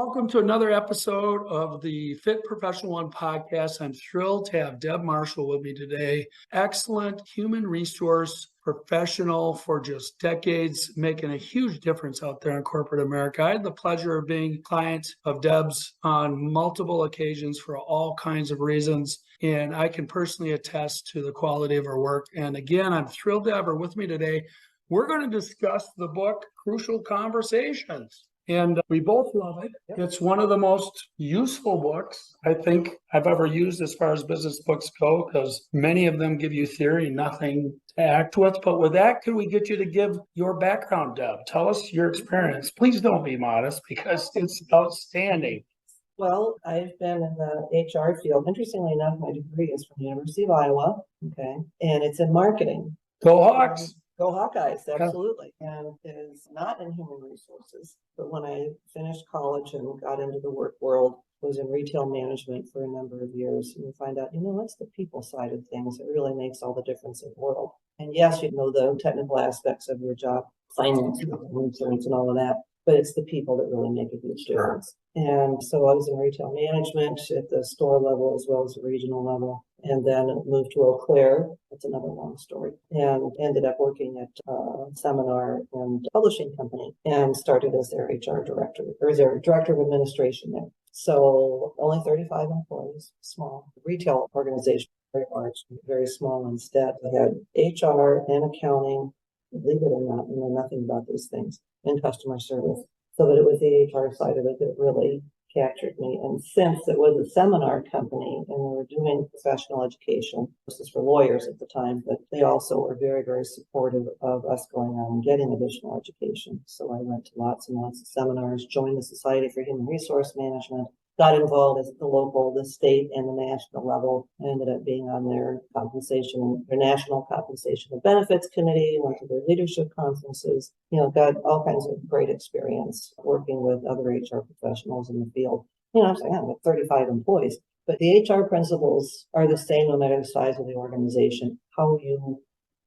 Welcome to another episode of the Fit Professional One podcast. I'm thrilled to have Deb Marshall with me today. Excellent human resource professional for just decades, making a huge difference out there in corporate America. I had the pleasure of being a client of Deb's on multiple occasions for all kinds of reasons, and I can personally attest to the quality of her work. And again, I'm thrilled to have her with me today. We're going to discuss the book, Crucial Conversations. And we both love it. Yep. It's one of the most useful books I think I've ever used as far as business books go, because many of them give you theory, nothing to act with. But with that, could we get you to give your background, Deb? Tell us your experience. Please don't be modest, because it's outstanding. Well, I've been in the HR field. Interestingly enough, my degree is from the University of Iowa, and it's in marketing. Go Hawks! Go Hawkeyes, absolutely. And is not in human resources. But when I finished college and got into the work world, was in retail management for a number of years. And you find out, that's the people side of things. It really makes all the difference in the world. And yes, you know the technical aspects of your job, finance and insurance and all of that. But it's the people that really make a huge difference. And so I was in retail management at the store level as well as the regional level. And then moved to ''𝗂𝒂𝒄𝗧𝗏. That's another long story. And ended up working at 𝗧𝗵𝗲 and publishing company and started as their HR director, or their director of administration there. So only 35 employees, small. Retail organization, very large, very small instead. I had HR and accounting, believe it or not, nothing about these things, and customer service. So that it was the HR side of it that really captured me. And since it was a seminar company and we were doing professional education, this is for lawyers at the time, but they also were very, very supportive of us going on and getting additional education. So I went to lots and lots of seminars, joined the Society for Human Resource Management, got involved at the local, the state, and the national level. I ended up being on their national compensation and benefits committee, went to their leadership conferences, got all kinds of great experience working with other HR professionals in the field. I'm saying I have 35 employees, but the HR principles are the same no matter the size of the organization. How you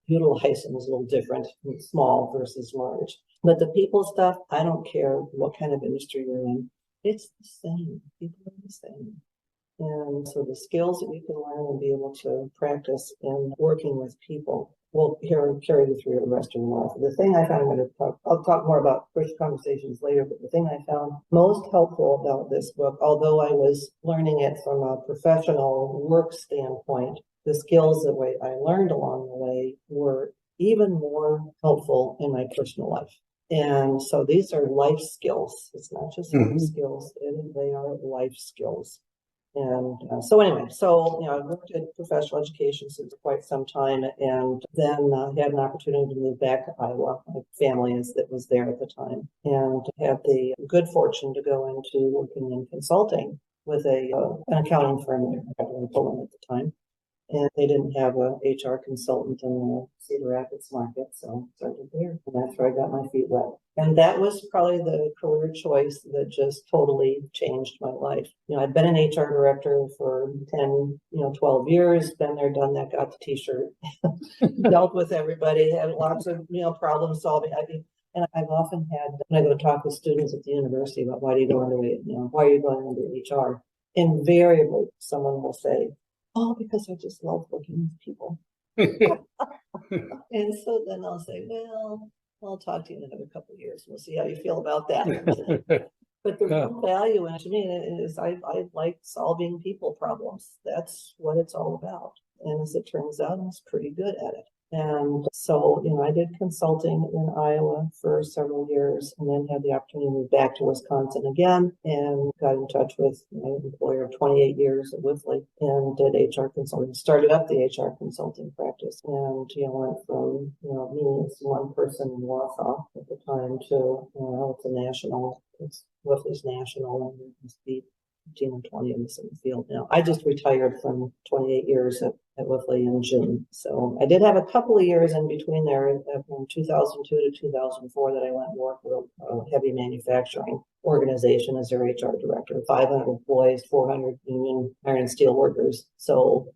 utilize them is a little different, small versus large. But the people stuff, I don't care what kind of industry you're in. It's the same. People are the same. And so the skills that you can learn and be able to practice in working with people will carry you through the rest of your life. The thing I found, I'll talk more about Crucial Conversations later, but the thing I found most helpful about this book, although I was learning it from a professional work standpoint, the skills that I learned along the way were even more helpful in my personal life. And so these are life skills. It's not just work skills, they are life skills. And so I worked in professional education since quite some time, and then had an opportunity to move back to Iowa. My family was there at the time, and had the good fortune to go into working in consulting with an accounting firm in Poland at the time. And they didn't have a HR consultant in the Cedar Rapids market, so I started there. And that's where I got my feet wet. And that was probably the career choice that just totally changed my life. I'd been an HR director for 10, 12 years, been there, done that, got the t-shirt, dealt with everybody, had lots of, problem solving. And I've often had, when I go talk with students at the university about why are you going into HR? Invariably, someone will say, "Oh, because I just love working with people." And so then I'll say, "Well, I'll talk to you in another couple of years. We'll see how you feel about that." But the real value in it to me is I like solving people problems. That's what it's all about. And as it turns out, I was pretty good at it. And so, I did consulting in Iowa for several years, and then had the opportunity to move back to Wisconsin again, and got in touch with my employer of 28 years at 𝑦𝒚𝒄𝒄, and did HR consulting, started up the HR consulting practice, and, went from, meeting as one person in Wausau at the time to, it's a national, 𝑦𝒚𝒄𝒄's national, and you can speak 15 and 20 of us in the field now. I just retired from 28 years at 𝑦𝒚𝒄𝒄 in June. So I did have a couple of years in between there from 2002 to 2004 that I went and worked with heavy manufacturing. organization as their HR director, 500 employees, 400 union iron and steel workers. So,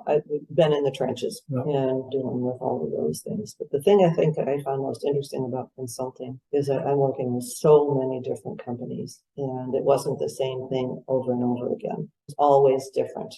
I've been in the trenches and dealing with all of those things. But the thing I think that I found most interesting about consulting is that I'm working with so many different companies, and it wasn't the same thing over and over again. It's always different.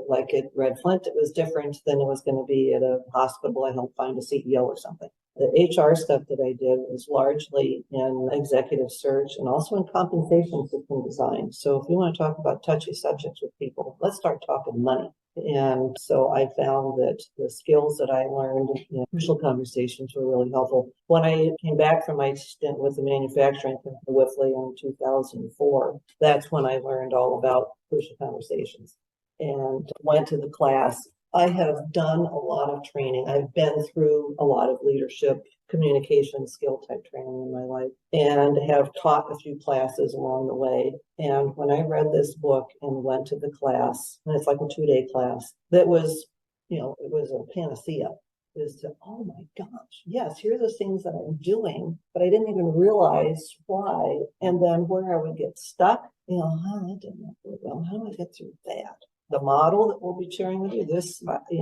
Like at Red Flint, it was different than it was going to be at a hospital I helped find a CEO or something. The HR stuff that I did was largely in executive search and also in compensation system design. So if you want to talk about touchy subjects with people, let's start talking money. And so I found that the skills that I learned in crucial conversations were really helpful. When I came back from my stint with the manufacturing company 𝗏𝒂𝒂𝒂𝒂𝒂 in 2004, that's when I learned all about crucial conversations and went to the class. I have done a lot of training. I've been through a lot of leadership, communication skill type training in my life and have taught a few classes along the way. And when I read this book and went to the class, and it's like a 2-day class, that was, it was a panacea. Is to, oh my gosh, yes, here are the things that I'm doing, but I didn't even realize why. And then where I would get stuck, that didn't work really well. How do I get through that? The model that we'll be sharing with you,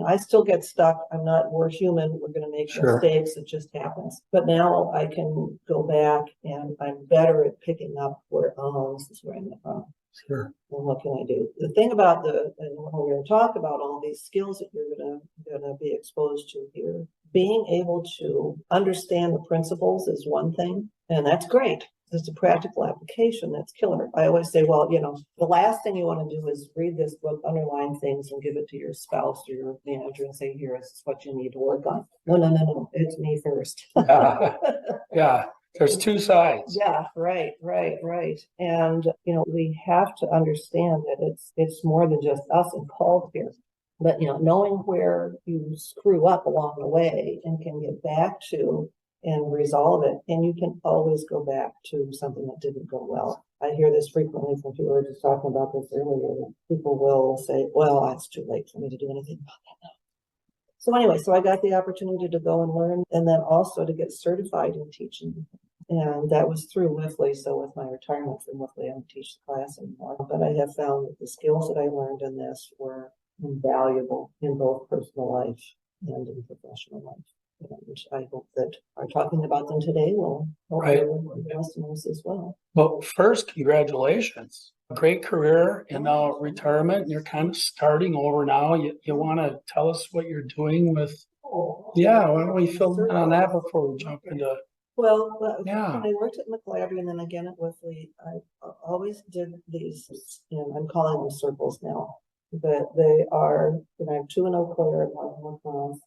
I still get stuck. We're human. We're going to make mistakes. It just happens. But now I can go back and I'm better at picking up where, this is where I went wrong. Sure. And what can I do? The thing about and we're going to talk about all these skills that you're going to be exposed to here. Being able to understand the principles is one thing, and that's great. It's a practical application that's killer. I always say, well, the last thing you want to do is read this book, underline things, and give it to your spouse or your manager and say, here, this is what you need to work on. No. It's me first. Yeah. There's two sides. Yeah, right. And, we have to understand that it's more than just us involved here. But, knowing where you screw up along the way and can get back to and resolve it. And you can always go back to something that didn't go well. I hear this frequently from people who were just talking about this earlier. People will say, well, it's too late for me to do anything about that now. So anyway, I got the opportunity to go and learn and then also to get certified in teaching. And that was through 𝗏𝒂𝒂𝒂𝒂𝒂𝒂𝒂. So with my retirement from 𝗏𝒂𝒂𝒂𝒂𝒂, I don't teach the class anymore. But I have found that the skills that I learned in this were invaluable in both personal life and in professional life. Which I hope that our talking about them today will help the listeners as well. Well, first, congratulations. Great career and now retirement. You're kind of starting over now. You want to tell us what you're doing with? Yeah, why don't we fill in on that before we jump into? Well, when I worked at 𝗏𝒂𝒂𝒂𝒂𝒂𝒂 and then again at 𝗏𝒂𝒂𝒂𝒂𝒂, I always did these, I'm calling them circles now, but they are, I have 2 in Eau Claire and 1 in La Crosse.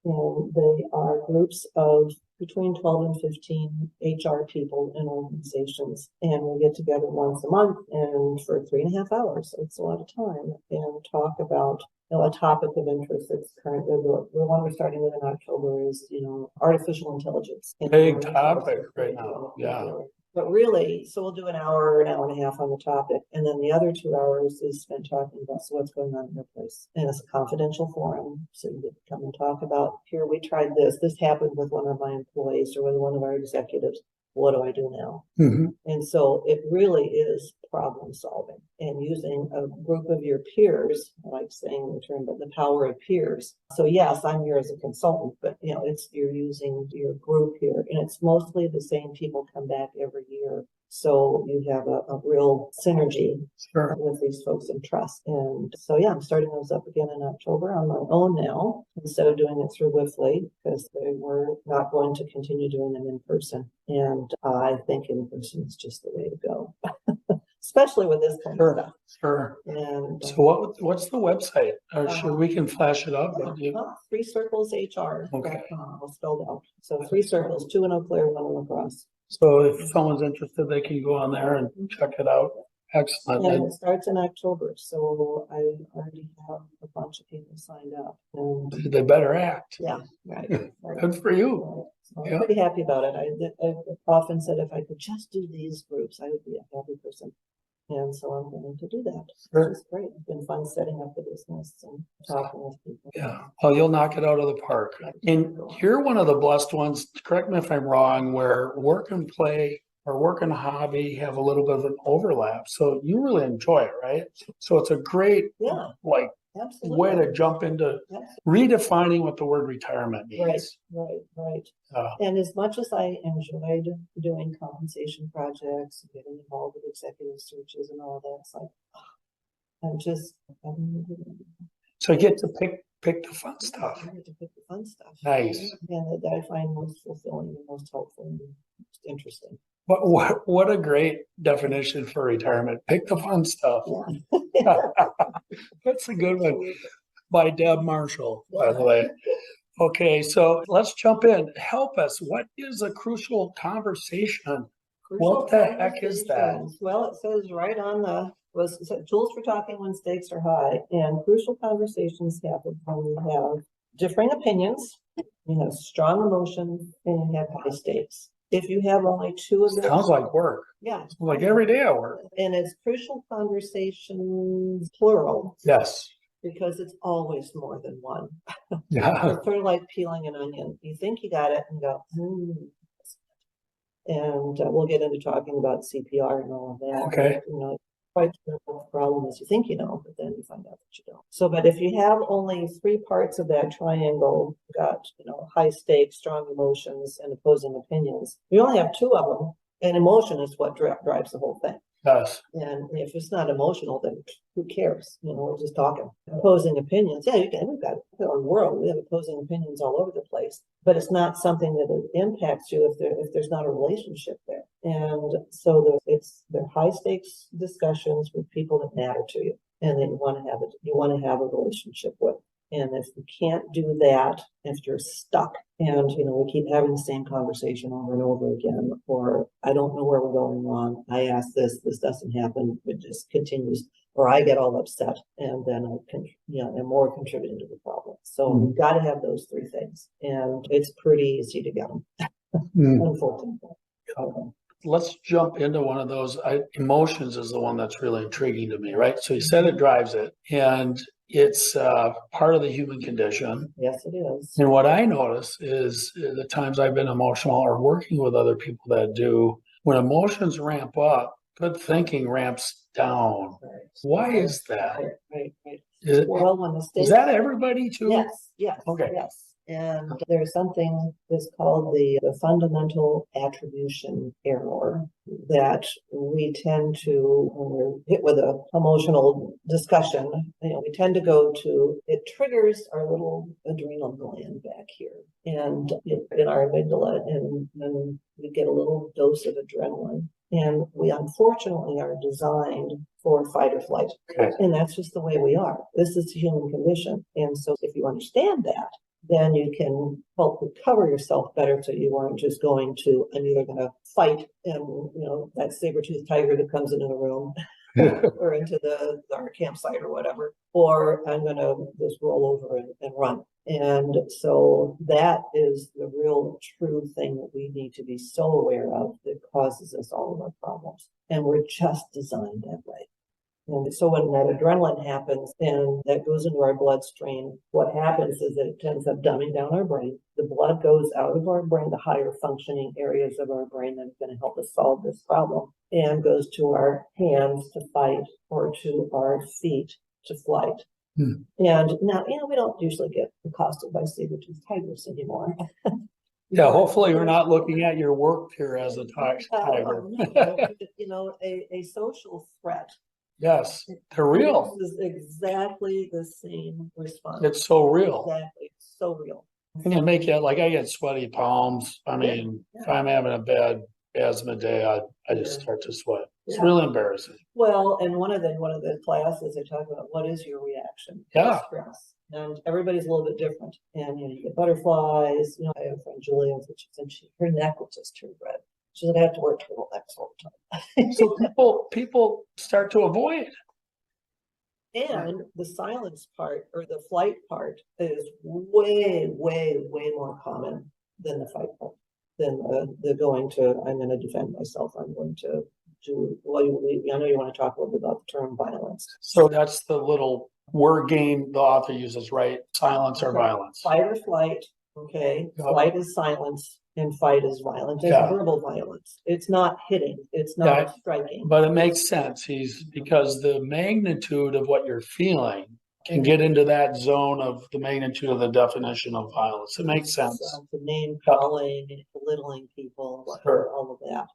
And they are groups of between 12 and 15 HR people in organizations. And we get together once a month and for 3.5 hours, it's a lot of time, and talk about a topic of interest that's currently, the one we're starting with in October is, artificial intelligence. Big topic right now. Yeah. But really, so we'll do an hour and a half on the topic. And then the other 2 hours is spent talking about what's going on in your place. And it's a confidential forum. So you get to come and talk about, here, we tried this. This happened with one of my employees or with one of our executives. What do I do now? Mm-hmm. And so it really is problem solving and using a group of your peers, I like saying the term, but the power of peers. So yes, I'm here as a consultant, but you're using your group here, and it's mostly the same people come back every year. So you have a real synergy with these folks and trust. And so, I'm starting those up again in October on my own now, instead of doing it through 𝗏𝒂𝒂𝒂𝒂𝒂𝒂, because they were not going to continue doing them in person. And I think in person is just the way to go, especially with this kind of stuff. Sure. And so what's the website? Or sure, we can flash it up. 3 Circles HR. Okay. I'll spell it out. So 3 Circles, 2 in Eau Claire, 1 in La Crosse. So if someone's interested, they can go on there and check it out. Excellent. And it starts in October, so I already have a bunch of people signed up. And they better act. Yeah, right. Good for you. So I'm pretty happy about it. I've often said if I could just do these groups, I would be a happy person. And so I'm going to do that. It's great. It's been fun setting up the business and talking with people. Yeah. Oh, you'll knock it out of the park. And you're one of the blessed ones, correct me if I'm wrong, where work and play our work and hobby have a little bit of an overlap. So you really enjoy it, right? So it's a great, like, absolutely. way to jump into redefining what the word retirement means. Right. And as much as I enjoyed doing compensation projects, getting involved with executive searches and all that, it's like, so you get to pick the fun stuff. I get to pick the fun stuff. Nice. And that I find most fulfilling and most helpful and most interesting. What a great definition for retirement. Pick the fun stuff. Yeah. That's a good one by Deb Marshall, by the way. Okay, so let's jump in. Help us. What is a crucial conversation? What the heck is that? Well, it says right on tools for talking when stakes are high. And crucial conversations happen when you have differing opinions, you have strong emotions, and you have high stakes. If you have only two of them. Sounds like work. Yeah. Like every day I work. And it's crucial conversations, plural. Yes. Because it's always more than one. Yeah. It's sort of like peeling an onion. You think you got it and go, and we'll get into talking about CPR and all of that. Okay. You know, quite the problem is you think you know, but then you find out that you don't. So, but if you have only three parts of that triangle, got, high stakes, strong emotions, and opposing opinions, you only have two of them, and emotion is what drives the whole thing. Yes. And if it's not emotional, then who cares? We're just talking. Opposing opinions. Yeah, we've got our world. We have opposing opinions all over the place, but it's not something that impacts you if there's not a relationship there. And so they're high stakes discussions with people that matter to you and that you want to have a relationship with. And if you can't do that, if you're stuck and, we keep having the same conversation over and over again, or I don't know where we're going wrong. I ask this doesn't happen. It just continues, or I get all upset and then I'm more contributing to the problem. So you've got to have those three things, and it's pretty easy to get them. Unfortunately. Let's jump into one of those. Emotions is the one that's really intriguing to me, right? So you said it drives it, and it's part of the human condition. Yes, it is. And what I notice is the times I've been emotional or working with other people that do, when emotions ramp up, good thinking ramps down. Right. Why is that? Right. Is that everybody too? Yes. Okay. Yes. And there's something that's called the fundamental attribution error that we tend to, when we're hit with an emotional discussion, we tend to go to, it triggers our little adrenal gland back here and in our amygdala, and then we get a little dose of adrenaline. And we unfortunately are designed for fight or flight. Okay. And that's just the way we are. This is the human condition. And so if you understand that, then you can help recover yourself better, so you aren't just going to, I'm either going to fight and, that saber-toothed tiger that comes into the room or into our campsite or whatever, or I'm going to just roll over and run. And so that is the real true thing that we need to be so aware of that causes us all of our problems. And we're just designed that way. And so when that adrenaline happens and that goes into our bloodstream, what happens is that it ends up dumbing down our brain. The blood goes out of our brain, the higher functioning areas of our brain that are going to help us solve this problem, and goes to our hands to fight or to our feet to flight. And now, we don't usually get accosted by saber-toothed tigers anymore. Yeah, hopefully we're not looking at your work here as a tiger. A social threat. Yes, they're real. This is exactly the same response. It's so real. Exactly, it's so real. And you make it like I get sweaty palms. I mean, if I'm having a bad asthma day, I just start to sweat. It's really embarrassing. Well, and one of the classes they talk about what is your reaction to stress, and everybody's a little bit different. And you get butterflies. I have a friend Julia, her neck will just turn red. She said I have to wear turtlenecks all the time. So people start to avoid. And the silence part or the flight part is way, way, way more common than the fight part. Than the going to, I'm going to defend myself. I'm going to do, I know you want to talk a little bit about the term violence. So that's the little word game the author uses, right? Silence or violence. Fight or flight Okay, Yeah. flight is silence and fight is violence. There's Yeah. verbal violence. It's not hitting. It's Yeah, not striking. But it makes sense. Because the magnitude of what you're feeling can get into that zone of the magnitude of the definition of violence. It makes sense. The name calling, belittling people, Sure. all of that.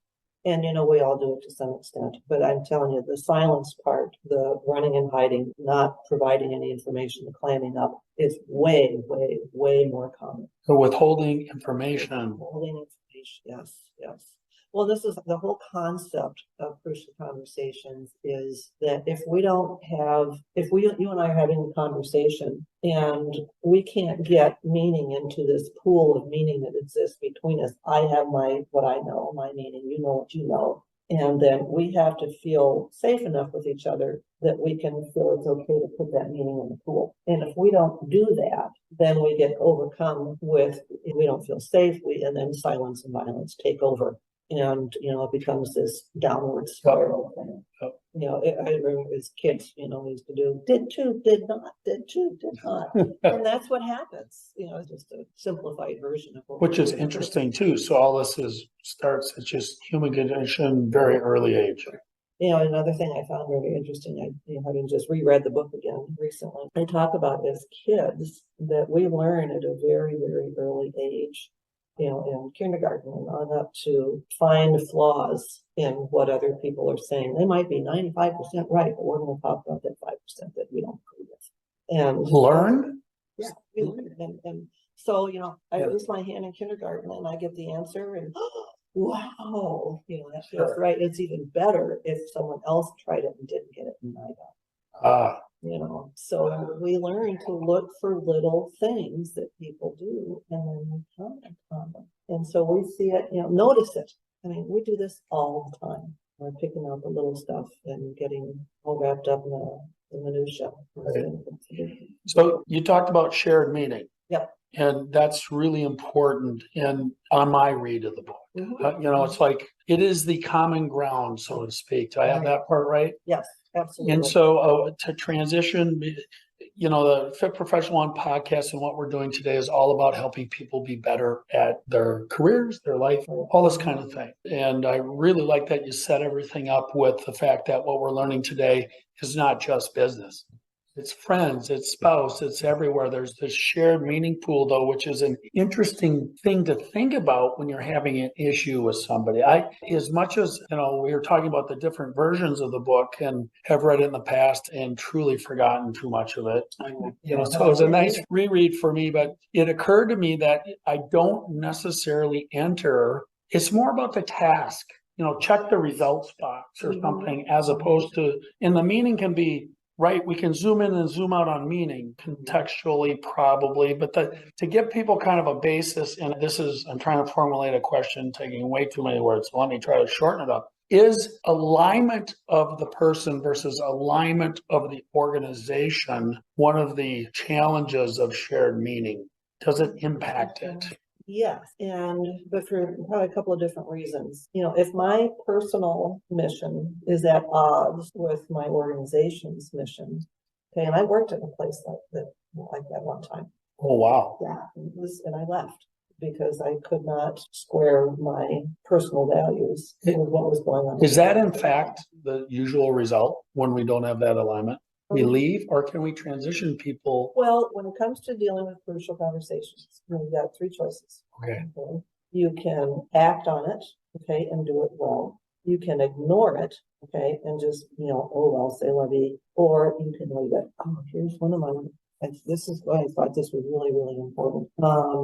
And we all do it to some extent. But I'm telling you, the silence part, the running and hiding, not providing any information, the clamming up, is way, way, way more common. So withholding information. Withholding information, yes, yes. Well, this is the whole concept of crucial conversations, is that if you and I are having a conversation and we can't get meaning into this pool of meaning that exists between us, I have what I know, my meaning, you know what you know. And then we have to feel safe enough with each other that we can feel it's okay to put that meaning in the pool. And if we don't do that, then we get overcome with, we don't feel safe, and then silence and violence take over. And, it becomes this downward spiral thing. I remember as kids, we used to do, did to, did not, did to, did not. And that's what happens, just a simplified version of what. Which is interesting too. So all this starts at just human condition, very early age. Another thing I found very interesting, having just reread the book again recently, I talk about as kids that we learn at a very, very early age, in kindergarten and on up, to find flaws in what other people are saying. They might be 95% right, but we're going to talk about that 5% that we don't agree with. And learn? Yeah, we learn. And so, I raise my hand in kindergarten and I get the answer and wow, that feels right. It's even better if someone else tried it and didn't get it and I got. So we learn to look for little things that people do and then we comment on them. And so we see it, notice it. I mean, we do this all the time. We're picking out the little stuff and getting all wrapped up in the minutia. Right. So you talked about shared meaning. Yep. And that's really important on my read of the book. Mm-hmm. It's like, it is the common ground, so to speak. Do I have that part right? Yes, absolutely. And so to transition, the Fit Professional 1 podcast and what we're doing today is all about helping people be better at their careers, their life, all this kind of thing. And I really like that you set everything up with the fact that what we're learning today is not just business. It's friends, it's spouse, it's everywhere. There's this shared meaning pool, though, which is an interesting thing to think about when you're having an issue with somebody. As much as, we were talking about the different versions of the book and have read it in the past and truly forgotten too much of it. So it was a nice reread for me, but it occurred to me that I don't necessarily enter. It's more about the task, check the results box or something, as opposed to, and the meaning can be, right, we can zoom in and zoom out on meaning contextually, probably, but to give people kind of a basis, and I'm trying to formulate a question, taking way too many words, so let me try to shorten it up. Is alignment of the person versus alignment of the organization one of the challenges of shared meaning? Does it impact it? Yes, but for probably a couple of different reasons. If my personal mission is at odds with my organization's mission, okay, and I worked at a place like that one time. Oh, wow. Yeah, and I left because I could not square my personal values with what was going on. Is that in fact the usual result when we don't have that alignment? We leave, or can we transition people? Well, when it comes to dealing with crucial conversations, you've got three choices. Okay. You can act on it, okay, and do it well. You can ignore it, okay, and just, oh well, say la vie, or you can leave it. Oh, here's one of mine. This is why I thought this was really, really important.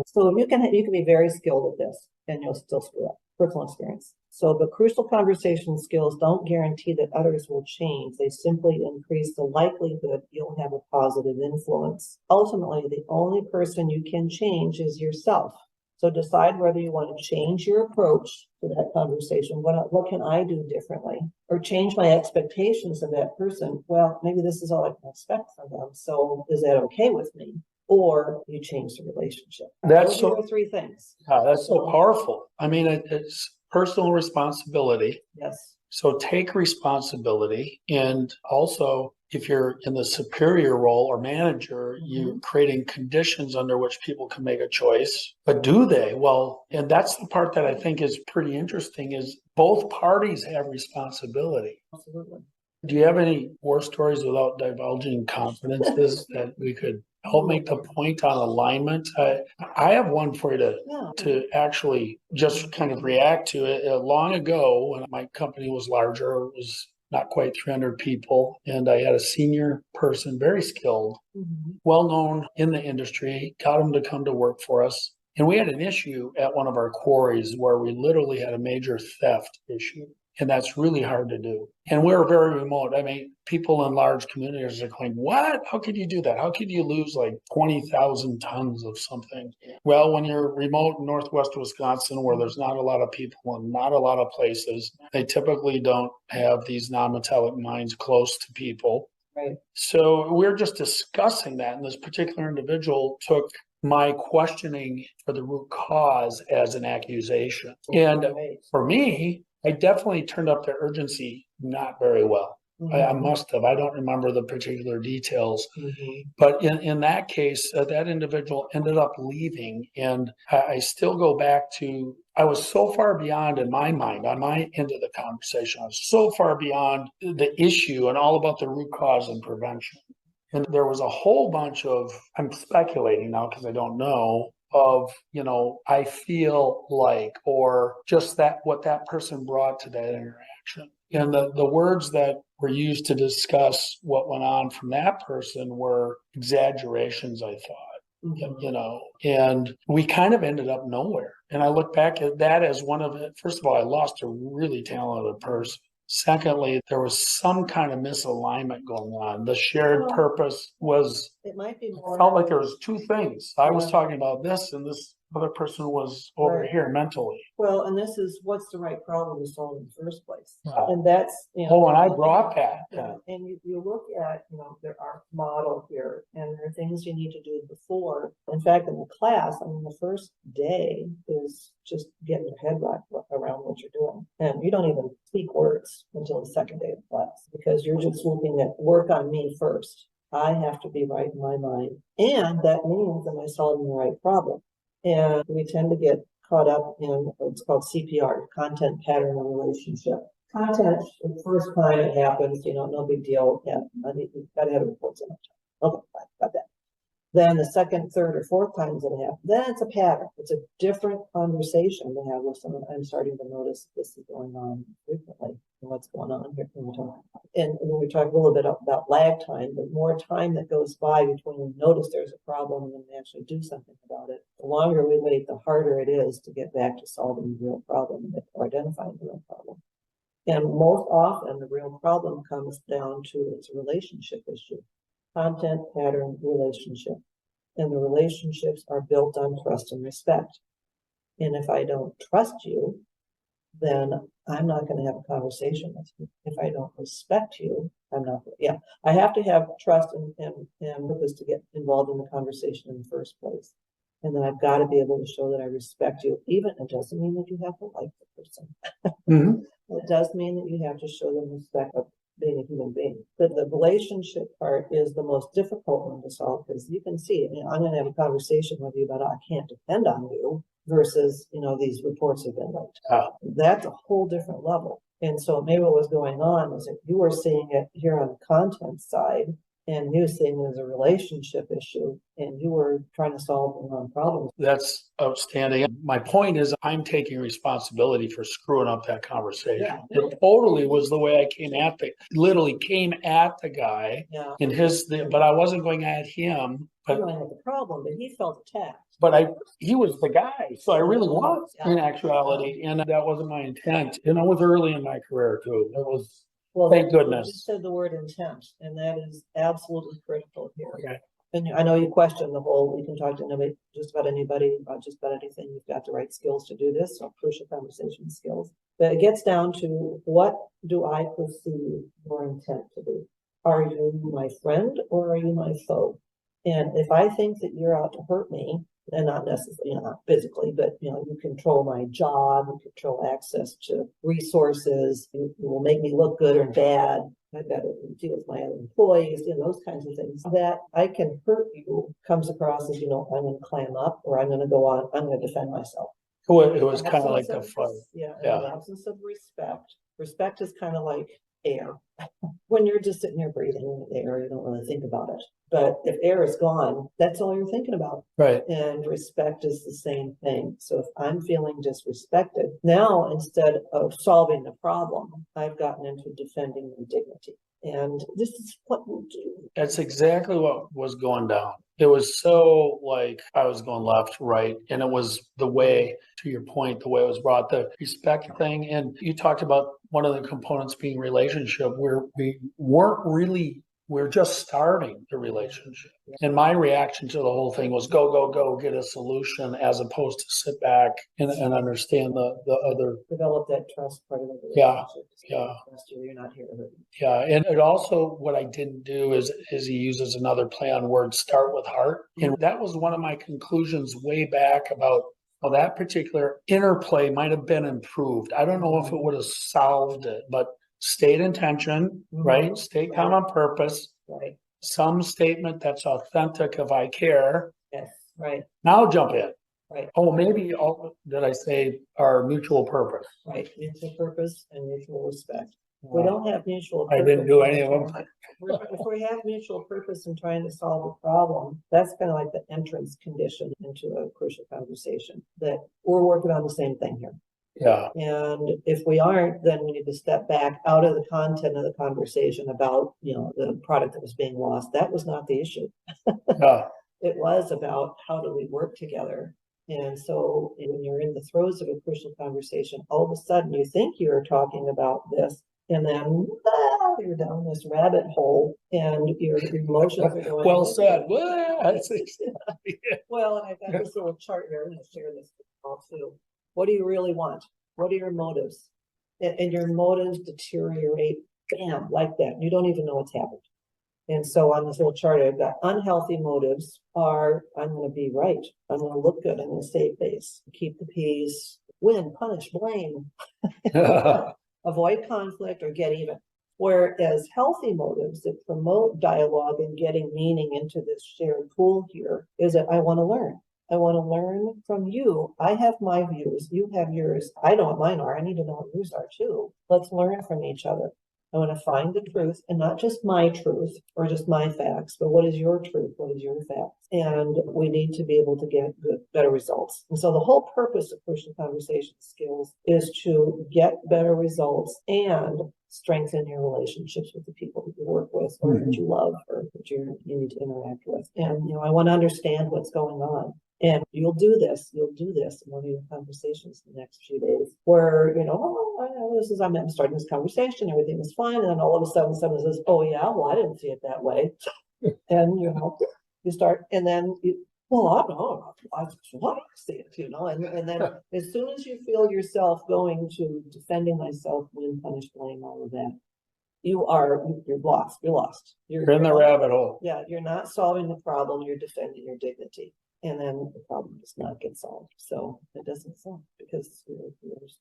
So you can be very skilled at this, and you'll still screw up. Personal experience. So the crucial conversation skills don't guarantee that others will change. They simply increase the likelihood you'll have a positive influence. Ultimately, the only person you can change is yourself. So decide whether you want to change your approach to that conversation. What can I do differently? Or change my expectations of that person. Well, maybe this is all I can expect from them. So is that okay with me? Or you change the relationship. Those are the three things. That's so powerful. I mean, it's personal responsibility. Yes. So take responsibility. And also, if you're in the superior role or manager, you're creating conditions under which people can make a choice. But do they? Well, and that's the part that I think is pretty interesting is both parties have responsibility. Absolutely. Do you have any war stories without divulging confidences that we could help make the point on alignment? I have one for you to actually just kind of react to it. Long ago, when my company was larger, it was not quite 300 people, and I had a senior person, very skilled, well-known in the industry, got him to come to work for us. And we had an issue at one of our quarries where we literally had a major theft issue. And that's really hard to do. And we're very remote. I mean, people in large communities are going, what? How could you do that? How could you lose like 20,000 tons of something? Well, when you're remote in Northwest Wisconsin, where there's not a lot of people and not a lot of places, they typically don't have these non-metallic mines close to people. Right. So we're just discussing that. And this particular individual took my questioning for the root cause as an accusation. And for me, I definitely turned up the urgency not very well. I must have. I don't remember the particular details. But in that case, that individual ended up leaving. And I still go back to, I was so far beyond in my mind, on my end of the conversation, I was so far beyond the issue and all about the root cause and prevention. And there was a whole bunch of, I'm speculating now because I don't know, of, I feel like, or just that, what that person brought to that interaction. And the words that were used to discuss what went on from that person were exaggerations, I thought, and we kind of ended up nowhere. And I look back at that as one of it. First of all, I lost a really talented person. Secondly, there was some kind of misalignment going on. The shared purpose was, it might be more, felt like there was two things. I was talking about this and this other person was over here mentally. Well, and this is what's the right problem to solve in the first place. And that's, and I brought that. And you look at, there are model here and there are things you need to do before. In fact, in the class, the first day is just getting your head wrapped around what you're doing. And you don't even speak words until the second day of the class because you're just looking at work on me first. I have to be right in my mind. And that means am I solving the right problem? And we tend to get caught up in what's called CPR, content, pattern, and relationship. Content, the first time it happens, no big deal. Yeah, you've got to have reports enough time. Okay, fine, got that. Then the second, third, or fourth times it happens, then it's a pattern. It's a different conversation to have with someone. I'm starting to notice this is going on frequently. And what's going on here? And when we talk a little bit about lag time, the more time that goes by between we notice there's a problem and then we actually do something about it, the longer we wait, the harder it is to get back to solving the real problem or identifying the real problem. And most often the real problem comes down to its relationship issue. Content, pattern, relationship. And the relationships are built on trust and respect. And if I don't trust you, then I'm not going to have a conversation with you. If I don't respect you, I'm not. I have to have trust and purpose to get involved in the conversation in the first place. And then I've got to be able to show that I respect you. Even it doesn't mean that you have to like the person. It does mean that you have to show them respect of being a human being. But the relationship part is the most difficult one to solve because you can see, I'm going to have a conversation with you about I can't depend on you versus, these reports have been leaked. That's a whole different level. And so maybe what was going on was that you were seeing it here on the content side and you seeing it as a relationship issue and you were trying to solve the wrong problem. That's outstanding. My point is I'm taking responsibility for screwing up that conversation. It totally was the way I came at the guy in but I wasn't going at him. But you had the problem, but he felt attacked. But he was the guy, so I really was in actuality, and that wasn't my intent. And I was early in my career too. It was, thank goodness. You said the word intent, and that is absolutely critical here. Okay. And I know you question the whole, you can talk to just about anybody about just about anything. You've got the right skills to do this, so crucial conversation skills. But it gets down to what do I perceive your intent to be? Are you my friend or are you my foe? And if I think that you're out to hurt me, and not necessarily, not physically, but you control my job, you control access to resources, you will make me look good or bad, I've got to deal with my other employees, those kinds of things. That I can hurt you comes across as, I'm going to clam up, or I'm going to go on, I'm going to defend myself. Well, it was kind of like the fight. Yeah, in the absence of respect is kind of like air. When you're just sitting here breathing air, you don't really think about it. But if air is gone, that's all you're thinking about. Right. And respect is the same thing. So if I'm feeling disrespected, now instead of solving the problem, I've gotten into defending my dignity. And this is what we do. That's exactly what was going down. It was so like I was going left, right. And it was the way, to your point, the way it was brought, the respect thing. And you talked about one of the components being relationship, where we weren't really, we're just starting the relationship. And my reaction to the whole thing was go, go, go, get a solution, as opposed to sit back and understand the other. Develop that trust part of the relationship. Yeah. You're not here to hurt me. Yeah. And it also, what I didn't do is he uses another play on words, start with heart. And that was one of my conclusions way back about, well, that particular interplay might have been improved. I don't know if it would have solved it, but state intention, right? State common purpose, right? Some statement that's authentic of I care. Yes, right. Now jump in. Right. Oh, maybe did I say our mutual purpose? Right. Mutual purpose and mutual respect. We don't have mutual purpose. I didn't do any of them. If we have mutual purpose in trying to solve a problem, that's kind of like the entrance condition into a crucial conversation, that we're working on the same thing here. Yeah. And if we aren't, then we need to step back out of the content of the conversation about, the product that was being lost. That was not the issue. Yeah. It was about how do we work together. And so when you're in the throes of a crucial conversation, all of a sudden you think you're talking about this, and then you're down this rabbit hole, and your emotions are going. Well said. Well, and I've got this little chart here. I'm going to share this with you all too. What do you really want? What are your motives? And your motives deteriorate, bam, like that. You don't even know what's happened. And so on this little chart, I've got unhealthy motives are, I'm going to be right. I'm going to look good. I'm going to save face, keep the peace, win, punish, blame, avoid conflict, or get even. Whereas healthy motives that promote dialogue and getting meaning into this shared pool here is that I want to learn. I want to learn from you. I have my views. You have yours. I know what mine are. I need to know what yours are too. Let's learn from each other. I want to find the truth, and not just my truth or just my facts, but what is your truth? What is your facts? And we need to be able to get better results. And so the whole purpose of crucial conversation skills is to get better results and strengthen your relationships with the people that you work with, or that you love, or that you need to interact with. And, I want to understand what's going on. And you'll do this in one of your conversations in the next few days, where, I'm starting this conversation, everything is fine. And then all of a sudden someone says, oh yeah, well, I didn't see it that way. And, you start, and then well, I don't know, I see it, and then as soon as you feel yourself going to defending myself, win, punish, blame, all of that, you're lost. You're in the rabbit hole. Yeah, you're not solving the problem, you're defending your dignity. And then the problem does not get solved. So it doesn't solve because you're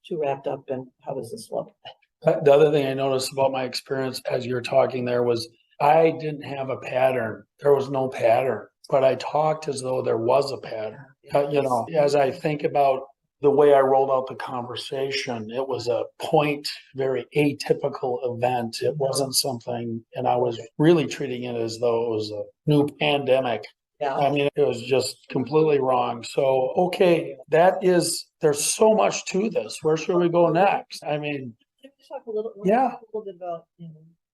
too wrapped up in how does this look? The other thing I noticed about my experience as you're talking there was I didn't have a pattern. There was no pattern, but I talked as though there was a pattern. As I think about the way I rolled out the conversation, it was a very atypical event. It wasn't something, and I was really treating it as though it was a new pandemic. Yeah. I mean, it was just completely wrong. So, okay, there's so much to this. Where should we go next? I mean, talk a little bit about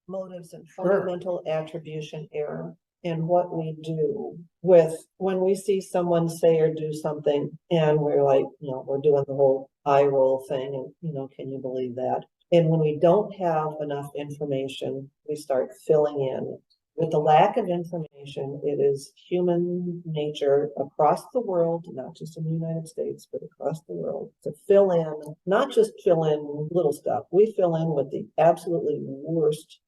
motives and fundamental attribution error, and what we do with when we see someone say or do something, and we're like, we're doing the whole eye roll thing, and can you believe that? And when we don't have enough information, we start filling in. With the lack of information, it is human nature across the world, not just in the United States, but across the world, to fill in, not just fill in little stuff. We fill in with the absolutely worst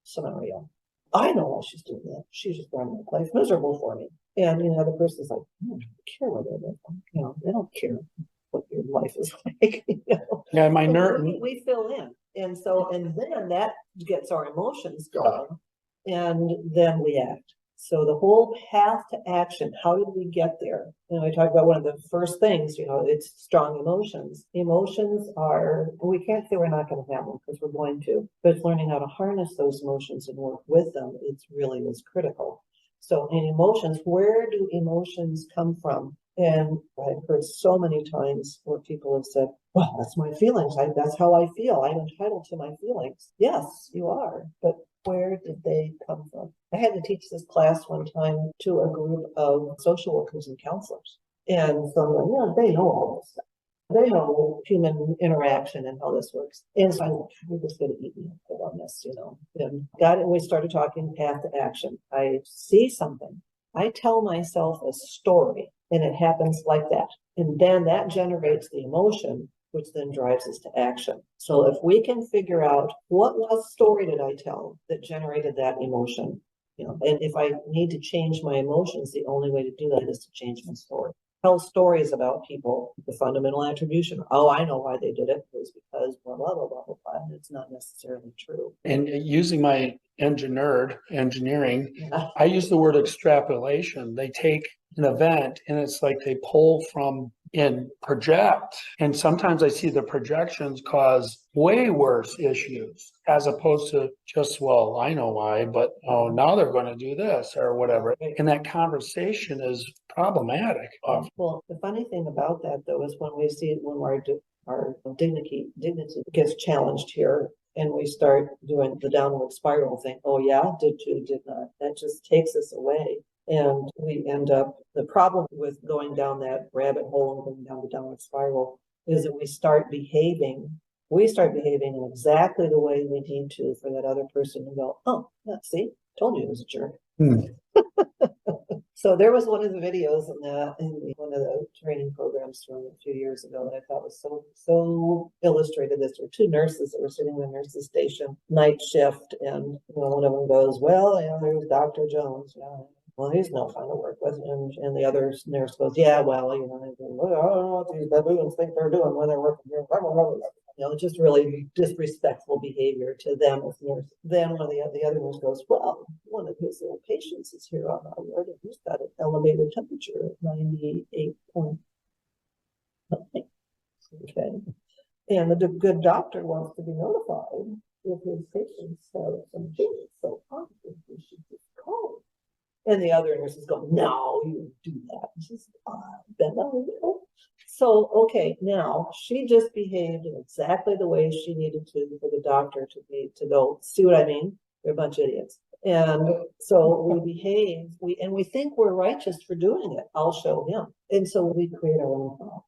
scenario. I know why she's doing that. She's just running my life miserable for me. And, the person's like, I don't care what they're doing. They don't care what your life is like. Yeah, my so nerve. We fill in. And so, and then that gets our emotions going, and then we act. So the whole path to action, how did we get there? And I talked about one of the first things, it's strong emotions. Emotions are, we can't say we're not going to have them, because we're going to, but it's learning how to harness those emotions and work with them. It's really is critical. So in emotions, where do emotions come from? And I've heard so many times where people have said, well, that's my feelings. That's how I feel. I'm entitled to my feelings. Yes, you are. But where did they come from? I had to teach this class one time to a group of social workers and counselors. And so, they know all this stuff. They know human interaction and how this works. And so I'm like, we're just going to eat me up on this, And we started talking path to action. I see something. I tell myself a story, and it happens like that. And then that generates the emotion, which then drives us to action. So if we can figure out what story did I tell that generated that emotion, and if I need to change my emotions, the only way to do that is to change my story. Tell stories about people, the fundamental attribution. Oh, I know why they did it. It was because blah, blah, blah, blah, blah, blah. And it's not necessarily true. And using my engineering, I use the word extrapolation. They take an event and it's like they pull from and project. And sometimes I see the projections cause way worse issues as opposed to just, well, I know why, but now they're going to do this or whatever. And that conversation is problematic. Well, the funny thing about that, though, is when we see it, when our dignity gets challenged here, and we start doing the downward spiral thing. Oh yeah, did you, did not. That just takes us away. And we end up, the problem with going down that rabbit hole and going down the downward spiral is that we start behaving in exactly the way we need to for that other person to go, oh, yeah, see, told you it was a jerk. So there was one of the videos in one of the training programs from a few years ago that I thought was so illustrated. There were two nurses that were sitting in the nurses' station, night shift, and one of them goes, well, there's Dr. Jones. Well, he's no fun to work with. And the other nurse goes, yeah, well, I don't know what these baboons think they're doing when they're working here. Just really disrespectful behavior to them as nurses. Then when the other nurse goes, well, one of his little patients is here on our ward, and he's got an elevated temperature of 98 point something. Okay. And the good doctor wants to be notified if his patients have some changes. So obviously we should just call him. And the other nurses go, no, you do that. Just then I will. So, okay, now she just behaved in exactly the way she needed to for the doctor to go, see what I mean? They're a bunch of idiots. And so we behave, we think we're righteous for doing it. I'll show him. And so we create our own problems.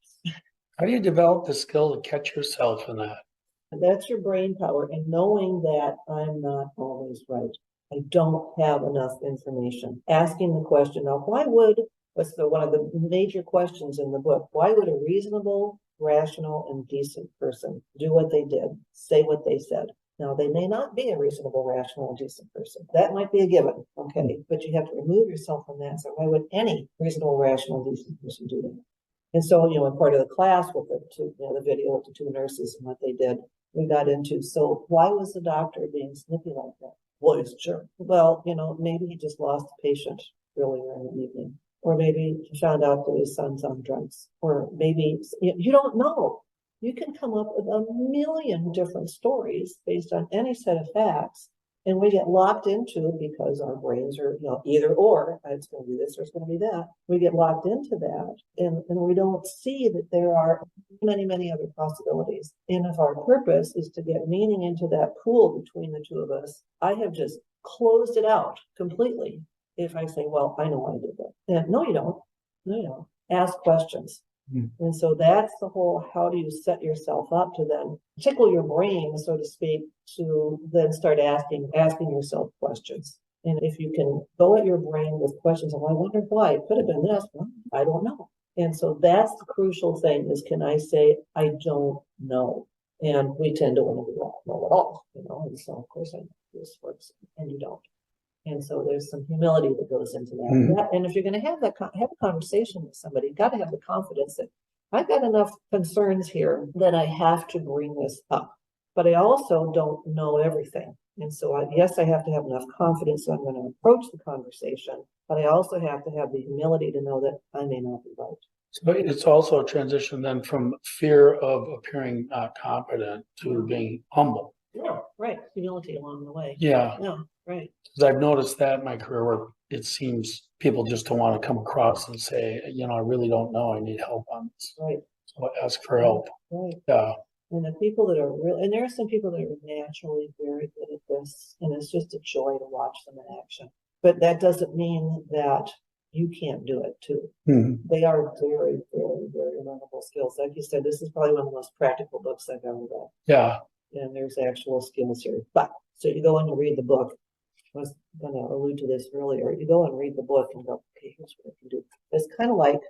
How do you develop the skill to catch yourself in that? And that's your brain power, and knowing that I'm not always right. I don't have enough information. Asking the question, now, what's one of the major questions in the book? Why would a reasonable, rational, and decent person do what they did, say what they said? Now, they may not be a reasonable, rational, and decent person. That might be a given, okay? But you have to remove yourself from that. So why would any reasonable, rational, and decent person do that? And so, in part of the class with the video of the two nurses and what they did, we got into, so why was the doctor being snippy like that? Well, he's a jerk. Well, maybe he just lost a patient earlier in the evening. Or maybe he found out that his son's on drugs. Or maybe, you don't know. You can come up with a million different stories based on any set of facts. And we get locked into it because our brains are, either or, it's going to be this or it's going to be that. We get locked into that and we don't see that there are many, many other possibilities. And if our purpose is to get meaning into that pool between the two of us, I have just closed it out completely. If I say, well, I know I did that. And no, you don't. No, you don't. Ask questions. And so that's the whole, how do you set yourself up to then tickle your brain, so to speak, to then start asking yourself questions. And if you can go at your brain with questions, I wonder why, it could have been this, well, I don't know. And so that's the crucial thing is, can I say, I don't know? And we tend to want to not know at all, and so of course I know this works and you don't. And so there's some humility that goes into that. And if you're going to have a conversation with somebody, you've got to have the confidence that I've got enough concerns here that I have to bring this up. but I also don't know everything. And so yes, I have to have enough confidence that I'm going to approach the conversation, but I also have to have the humility to know that I may not be right. So it's also a transition then from fear of appearing not competent to being humble. Yeah, right. Humility along the way. Yeah. Yeah, right. Because I've noticed that in my career where it seems people just don't want to come across and say, I really don't know. I need help on this. Right. So ask for help. Right. Yeah. And the people that are real, and there are some people that are naturally very good at this, and it's just a joy to watch them in action. But that doesn't mean that you can't do it too. Mm-hmm. They are very, very, very learnable skills. Like you said, this is probably one of the most practical books I've ever read. Yeah. And there's actual skills here. But so you go in to read the book. I was going to allude to this earlier. You go and read the book and go, okay, here's what I can do. It's kind of like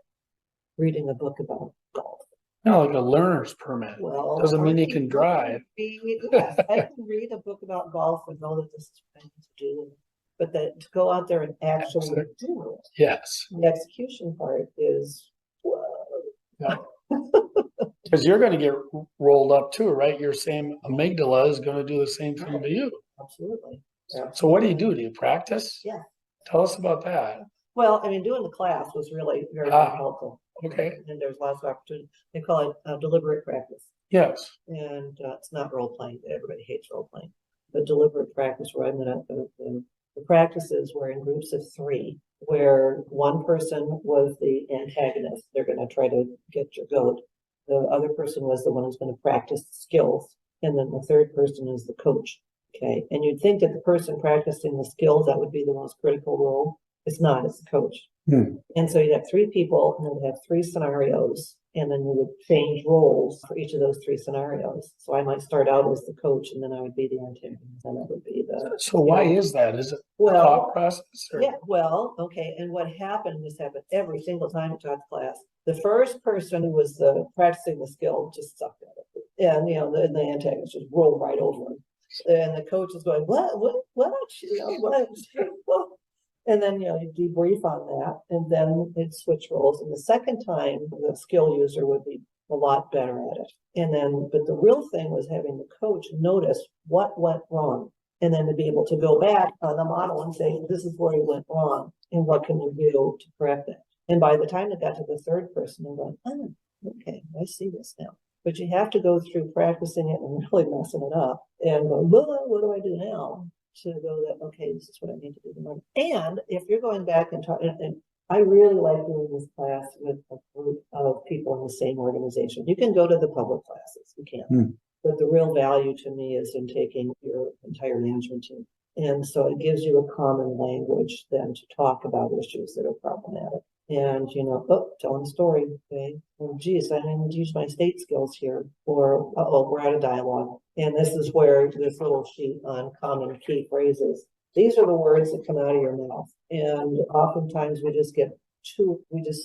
reading a book about golf. Like a learner's permit. Well, doesn't mean you can drive. Yes, I can read a book about golf and know that this is what I need to do. But that to go out there and actually do it. Yes. The execution part is, whoa. Yeah. Because you're going to get rolled up too, right? Your same amygdala is going to do the same thing to you. Absolutely. So what do you do? Do you practice? Yeah. Tell us about that. Well, I mean, doing the class was really very, very helpful. Okay. And there's lots of opportunity. They call it deliberate practice. Yes. And it's not role playing. Everybody hates role playing. But deliberate practice, where I'm going to, the practices were in groups of 3, where one person was the antagonist. They're going to try to get your goat. The other person was the one who's going to practice skills. And then the third person is the coach. Okay. And you'd think that the person practicing the skills, that would be the most critical role. It's not, it's the coach. And so you'd have 3 people, and then you'd have 3 scenarios, and then you would change roles for each of those 3 scenarios. So I might start out as the coach, and then I would be the antagonist, and I would be the. So why is that? Is it thought process? Or? Yeah, well, okay. And what happened, this happened every single time I taught the class. The first person who was practicing the skill just sucked at it. And, the antagonist just rolled right over him. And the coach is going, what? And then, you debrief on that, and then they'd switch roles. And the second time, the skill user would be a lot better at it. And then, but the real thing was having the coach notice what went wrong, and then to be able to go back on the model and say, this is where you went wrong, and what can you do to correct it? And by the time it got to the third person, they're going, oh, okay, I see this now. But you have to go through practicing it and really messing it up and go, well, what do I do now? To go that, okay, this is what I need to do tomorrow. And if you're going back and talking, and I really like doing this class with a group of people in the same organization. You can go to the public classes, you can. But the real value to me is in taking your entire management team. And so it gives you a common language then to talk about issues that are problematic. And, telling a story, okay, well, geez, I didn't use my state skills here, or, we're out of dialogue. And this is where this little sheet on common key phrases, these are the words that come out of your mouth. And oftentimes we just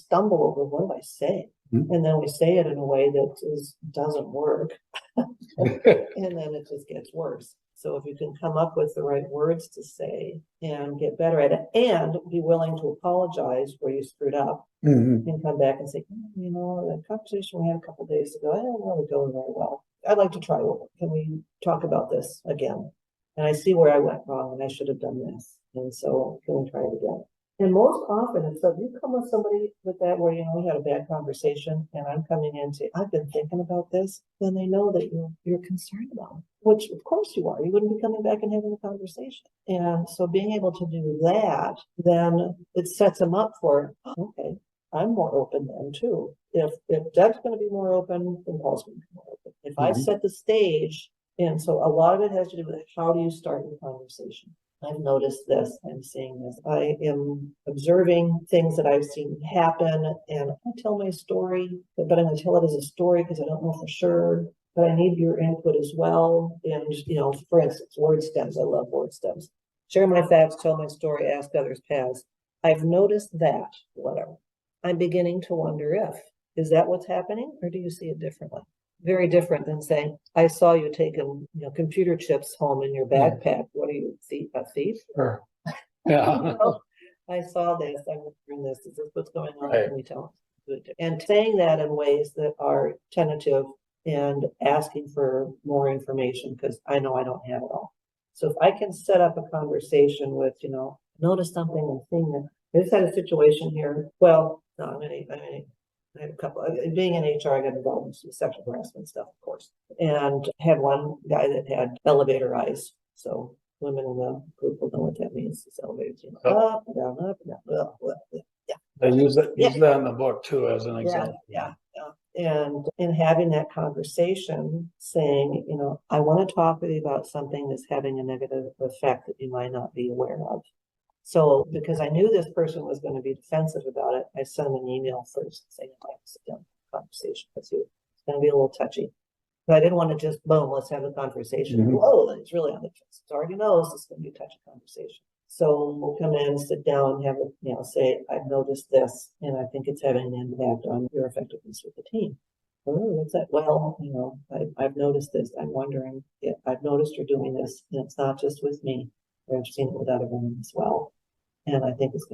stumble over, what do I say? And then we say it in a way that doesn't work. And then it just gets worse. So if you can come up with the right words to say and get better at it, and be willing to apologize where you screwed up, and come back and say, that conversation we had a couple of days ago, I don't really go very well. I'd like to try over. Can we talk about this again? And I see where I went wrong, and I should have done this. And so can we try it again? And most often, if you come with somebody with that, where, we had a bad conversation, and I'm coming in and say, I've been thinking about this, then they know that you're concerned about it, which of course you are. You wouldn't be coming back and having a conversation. And so being able to do that, then it sets them up for, okay, I'm more open then too. If Deb's going to be more open, then Paul's going to be more open. If I set the stage, and so a lot of it has to do with how do you start the conversation. I've noticed this, I'm seeing this. I am observing things that I've seen happen, and I tell my story, but I'm going to tell it as a story because I don't know for sure, but I need your input as well. And, for instance, word stems. I love word stems. Share my facts, tell my story, ask others paths. I've noticed that, whatever. I'm beginning to wonder is that what's happening, or do you see it differently? Very different than saying, I saw you taking computer chips home in your backpack. What are you, a thief? Sure. Yeah. I saw this. I'm wondering this. Is this what's going on? Right. Can we tell? And saying that in ways that are tentative and asking for more information because I know I don't have it all. So if I can set up a conversation with, notice something and seeing that I just had a situation here. Well, no, I had a couple. Being in HR, I got involved in some sexual harassment stuff, of course, and had one guy that had elevator eyes. So women in the group will know what that means. It's elevators, up, down, yeah. They use that in the book too as an example. Yeah. And in having that conversation, saying, I want to talk with you about something that's having a negative effect that you might not be aware of. So because I knew this person was going to be defensive about it, I sent an email first saying, I'd like to sit down and have a conversation with you. It's going to be a little touchy. But I didn't want to just, boom, let's have a conversation. Whoa, it's really on the fence. It already knows it's going to be a touchy conversation. So we'll come in, sit down, have a, say, I've noticed this, and I think it's having an impact on your effectiveness with the team. Oh, what's that? Well, I've noticed this. I'm wondering if I've noticed you're doing this, and it's not just with me. I've seen it with other women as well. And I think it's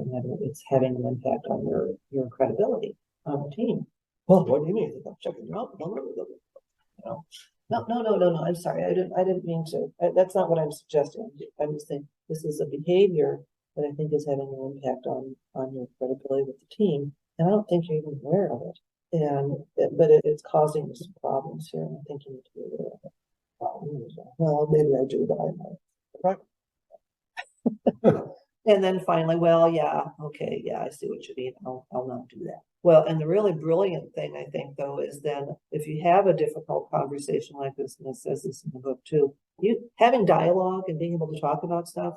having an impact on your credibility on the team. Well, what do you mean? I'm checking you out. No. I'm sorry. I didn't mean to. That's not what I'm suggesting. I'm just saying this is a behavior that I think is having an impact on your credibility with the team. And I don't think you're even aware of it. But it's causing some problems here. And I think you need to be aware of it. Well, maybe I do, but I might. And then finally, well, yeah, okay, yeah, I see what you mean. I'll not do that. Well, and the really brilliant thing, I think, though, is then if you have a difficult conversation like this, and it says this in the book too, having dialogue and being able to talk about stuff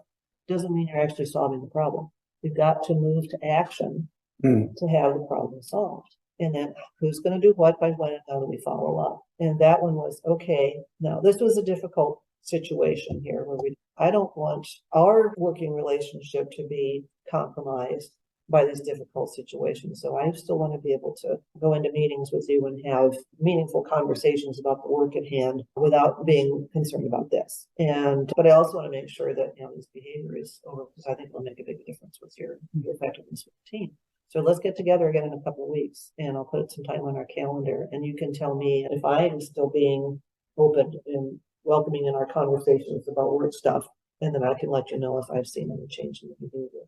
doesn't mean you're actually solving the problem. You've got to move to action to have the problem solved. And then who's going to do what by when and how do we follow up? And that one was, okay, now this was a difficult situation here where I don't want our working relationship to be compromised by this difficult situation. So I still want to be able to go into meetings with you and have meaningful conversations about the work at hand without being concerned about this. But I also want to make sure that this behavior is over because I think it'll make a big difference with your effectiveness with the team. So let's get together again in a couple of weeks and I'll put some time on our calendar and you can tell me if I am still being open and welcoming in our conversations about work stuff, and then I can let you know if I've seen any change in the behavior.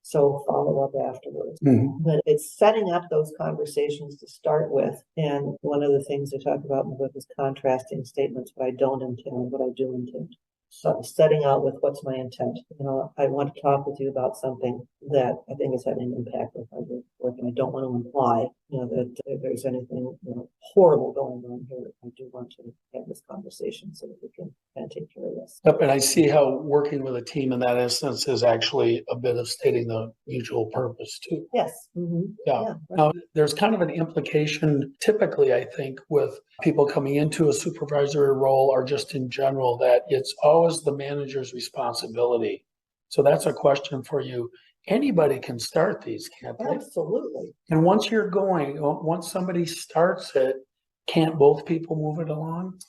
So follow up afterwards. But it's setting up those conversations to start with. And one of the things I talk about in the book is contrasting statements, what I don't intend, what I do intend. So setting out with what's my intent. I want to talk with you about something that I think is having an impact with my work, and I don't want to imply, that if there's anything horrible going on here. I do want to have this conversation so that we can kind of take care of this. Yep, and I see how working with a team in that instance is actually a bit of stating the mutual purpose too. Yes. Yeah. Right. Now, there's kind of an implication typically, I think, with people coming into a supervisory role or just in general that it's always the manager's responsibility. So that's a question for you. Anybody can start these, can't they? Absolutely. And once somebody starts it, can't both people move it along?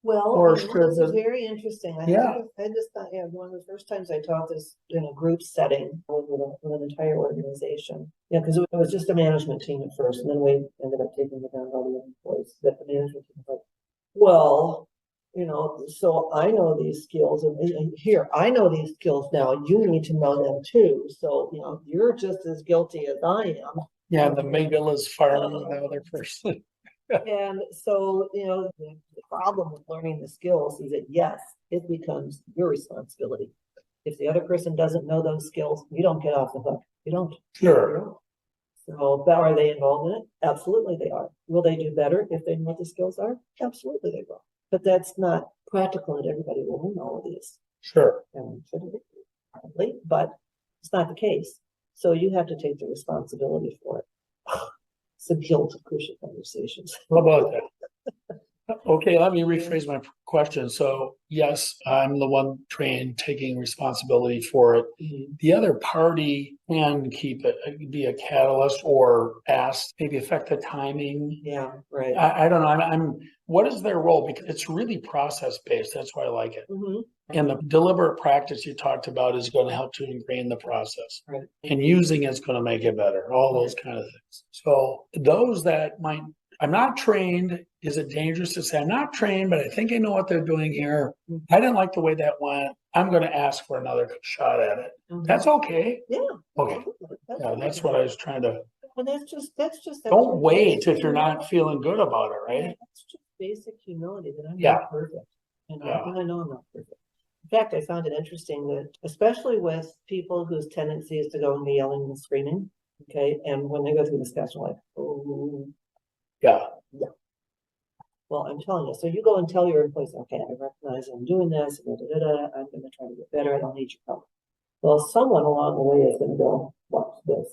Well, this is very interesting. I just thought, one of the first times I taught this in a group setting with an entire organization. Because it was just a management team at first, and then we ended up taking it down to all the employees. But the management team was like, well, so I know these skills, and here I know these skills now. You need to know them too. So you're just as guilty as I am. Yeah, the amygdala is firing the other person. And so, the problem with learning the skills is that, yes, it becomes your responsibility. If the other person doesn't know those skills, you don't get off the hook. You don't. Sure. So are they involved in it? Absolutely they are. Will they do better if they know what the skills are? Absolutely they will. But that's not practical and everybody will know all of these. Sure. Probably, but it's not the case. So you have to take the responsibility for it. Some guilt of crucial conversations. How about that? Okay, let me rephrase my question. So yes, I'm the one trained taking responsibility for it. The other party can be a catalyst or maybe affect the timing. Yeah, right. I don't know. What is their role? Because it's really process based. That's why I like it. And the deliberate practice you talked about is going to help to ingrain the process. Right. And using it's going to make it better. All those kind of things. So those that might I'm not trained. Is it dangerous to say I'm not trained, but I think I know what they're doing here. I didn't like the way that went. I'm going to ask for another shot at it. That's okay. Yeah. Okay. Yeah, that's what I was trying to. And that's just Don't wait if you're not feeling good about it, right? That's just basic humility that I'm Yeah. not perfect. And Yeah. I know I'm not perfect. In fact, I found it interesting that, especially with people whose tendency is to go into yelling and screaming, okay, and when they go through discussion, like, oh, Yeah. well, I'm telling you, so you go and tell your employees, okay, I recognize I'm doing this, I'm going to try to get better, I don't need your help. Well, someone along the way is going to go, watch this,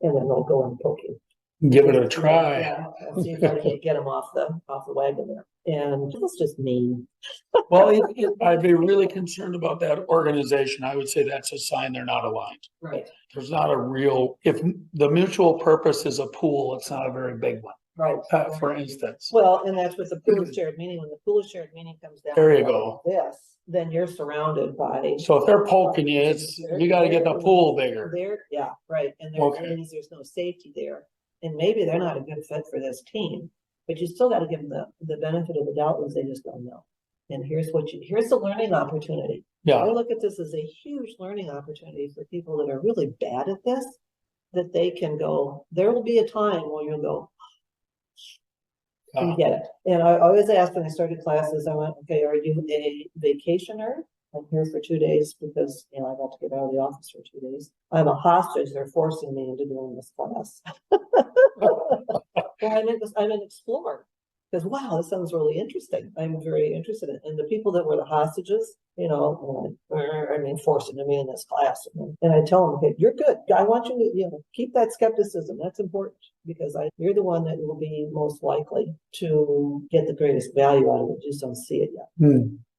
and then they'll go and poke you. Give it a try. Yeah, see if I can get them off the wagon there. And it's just mean. Well, I'd be really concerned about that organization. I would say that's a sign they're not aligned. Right. There's not a real, if the mutual purpose is a pool, it's not a very big one. Right. For instance. Well, and that's with the pool of shared meaning. When the pool of shared meaning comes down. There you go. Yes, then you're surrounded by. So if they're poking you, you got to get the pool bigger. Yeah, right. And there's no safety there. And maybe they're not a good fit for this team, but you still got to give them the benefit of the doubt as they just don't know. And here's the learning opportunity. Yeah. I look at this as a huge learning opportunity for people that are really bad at this, that they can go, there will be a time where you'll go, you get it. And I always ask when I started classes, I went, okay, are you a vacationer? I'm here for 2 days because, I got to get out of the office for 2 days. I'm a hostage. They're forcing me into doing this class. Well, I'm an explorer because, wow, this sounds really interesting. I'm very interested in it. And the people that were the hostages, forcing me in this class. And I tell them, okay, you're good. I want you to, keep that skepticism. That's important because you're the one that will be most likely to get the greatest value out of it. You just don't see it yet.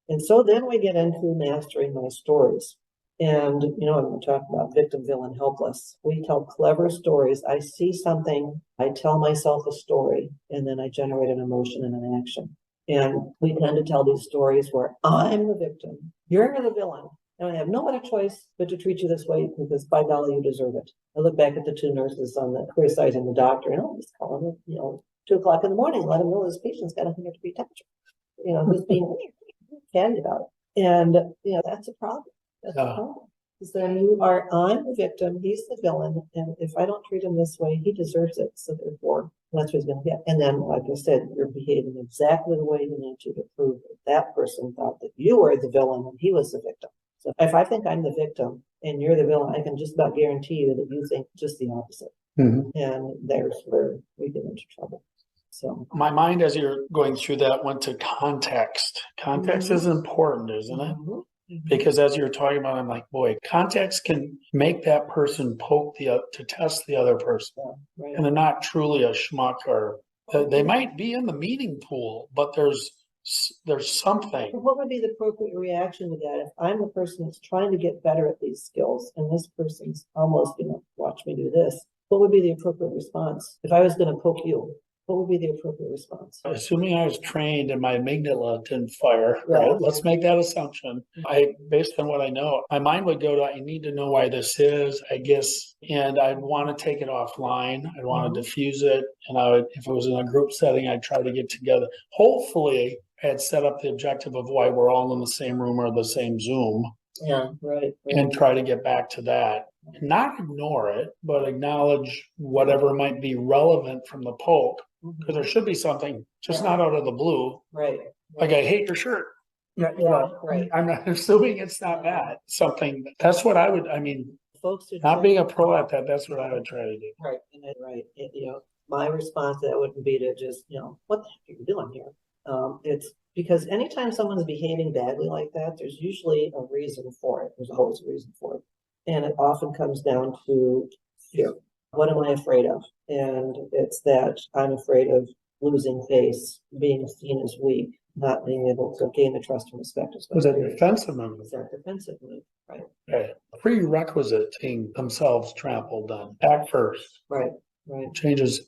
And so then we get into mastering my stories. And, I'm going to talk about victim, villain, helpless. We tell clever stories. I see something, I tell myself a story, and then I generate an emotion and an action. And we tend to tell these stories where I'm the victim, you're the villain, and I have no other choice but to treat you this way because by golly, you deserve it. I look back at the two nurses on the criticizing the doctor, and I'll just call him at, 2 o'clock in the morning, let him know his patient's got a 100-degree temperature. Just being candy about it. And, that's a problem. That's a problem. Because then I'm the victim, he's the villain, and if I don't treat him this way, he deserves it. So therefore, that's what he's going to get. And then, like I said, you're behaving exactly the way you need to prove that person thought that you were the villain and he was the victim. So if I think I'm the victim and you're the villain, I can just about guarantee you that you think just the opposite. And there's where we get into trouble. So my mind, as you're going through that, went to context. Context is important, isn't it? Because as you're talking about, I'm like, boy, context can make that person to test the other person. Right. And they're not truly a schmuck, or they might be in the meeting pool, but there's something. What would be the appropriate reaction to that? If I'm the person that's trying to get better at these skills and this person's almost, watch me do this, what would be the appropriate response? If I was going to poke you, what would be the appropriate response? Assuming I was trained and my amygdala didn't fire, right? Let's make that assumption. Based on what I know, my mind would go to, I need to know why this is, I guess, and I'd want to take it offline. I'd want to diffuse it. And if it was in a group setting, I'd try to get together. Hopefully, I had set up the objective of why we're all in the same room or the same Zoom. Yeah, right. And try to get back to that. Not ignore it, but acknowledge whatever might be relevant from the poke. Because there should be something, just not out of the blue. Right. Like, I hate your shirt. Yeah, right. I'm not assuming it's not that. Something, that's what I would, folks not being a pro at that, that's what I would try to do. Right. My response to that wouldn't be to just, what the heck are you doing here? It's because anytime someone's behaving badly like that, there's usually a reason for it. There's always a reason for it. And it often comes down to fear. What am I afraid of? And it's that I'm afraid of losing face, being seen as weak, not being able to gain the trust and respect. Was that a defensive move? Is that defensive move? Right. Okay. Prerequisite seeing themselves trampled on at first. Right.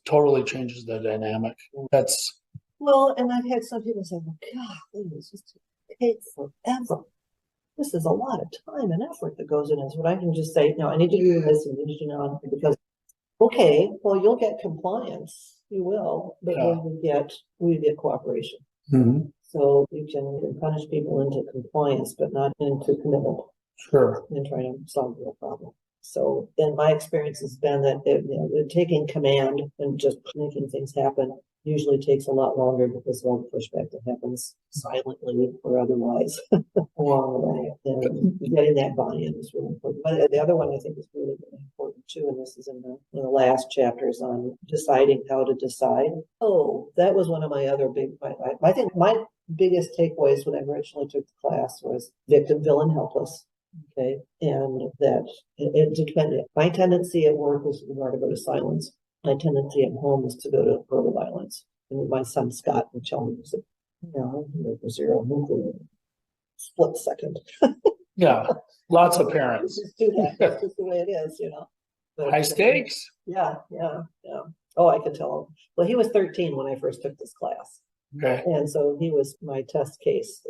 Totally changes the dynamic. That's well, and I've had some people say, well, God, this just takes forever. This is a lot of time and effort that goes in this. But I can just say, no, I need to do this and you need to know because okay, well, you'll get compliance you will, but Yeah. we get cooperation. Mhm. So you can punish people into compliance, but not into commitment Sure. and trying to solve the real problem. So, and my experience has been that taking command and just making things happen usually takes a lot longer because of all the pushback that happens silently or otherwise along the way. And getting that buy-in is really important. But the other one I think is really, really important too, and this is in the last chapters on deciding how to decide. Oh, that was one of my other I think my biggest takeaways when I originally took the class was victim, villain, helpless. Okay, and that it depended. My tendency at work was to go to silence. My tendency at home was to go to verbal violence. And my son Scott would tell me, he said, zero nuclear split second. Yeah, lots of parents. Just do that. That's just the way it is, But, High stakes. Yeah. Oh, I could tell him. Well, he was 13 when I first took this class. Okay. And so he was my test case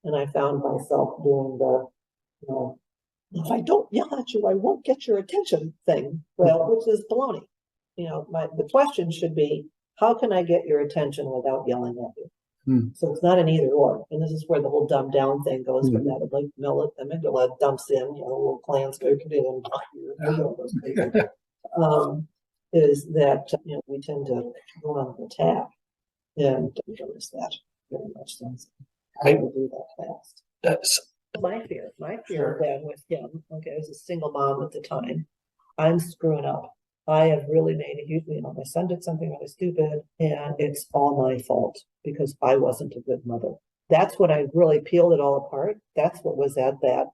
and I found myself doing the, if I don't yell at you, I won't get your attention thing. Well, which is baloney. The question should be, how can I get your attention without yelling at you? So it's not an either or. And this is where the whole dumb down thing goes from that. Like amygdala dumps in, little clans go in. Is that, we tend to go on the attack. And we notice that very much since I will do that fast. That's My fear Sure. then with him, okay, I was a single mom at the time. I'm screwing up. I have really made a huge, my son did something really stupid and it's all my fault because I wasn't a good mother. That's when I really peeled it all apart. That's what was at that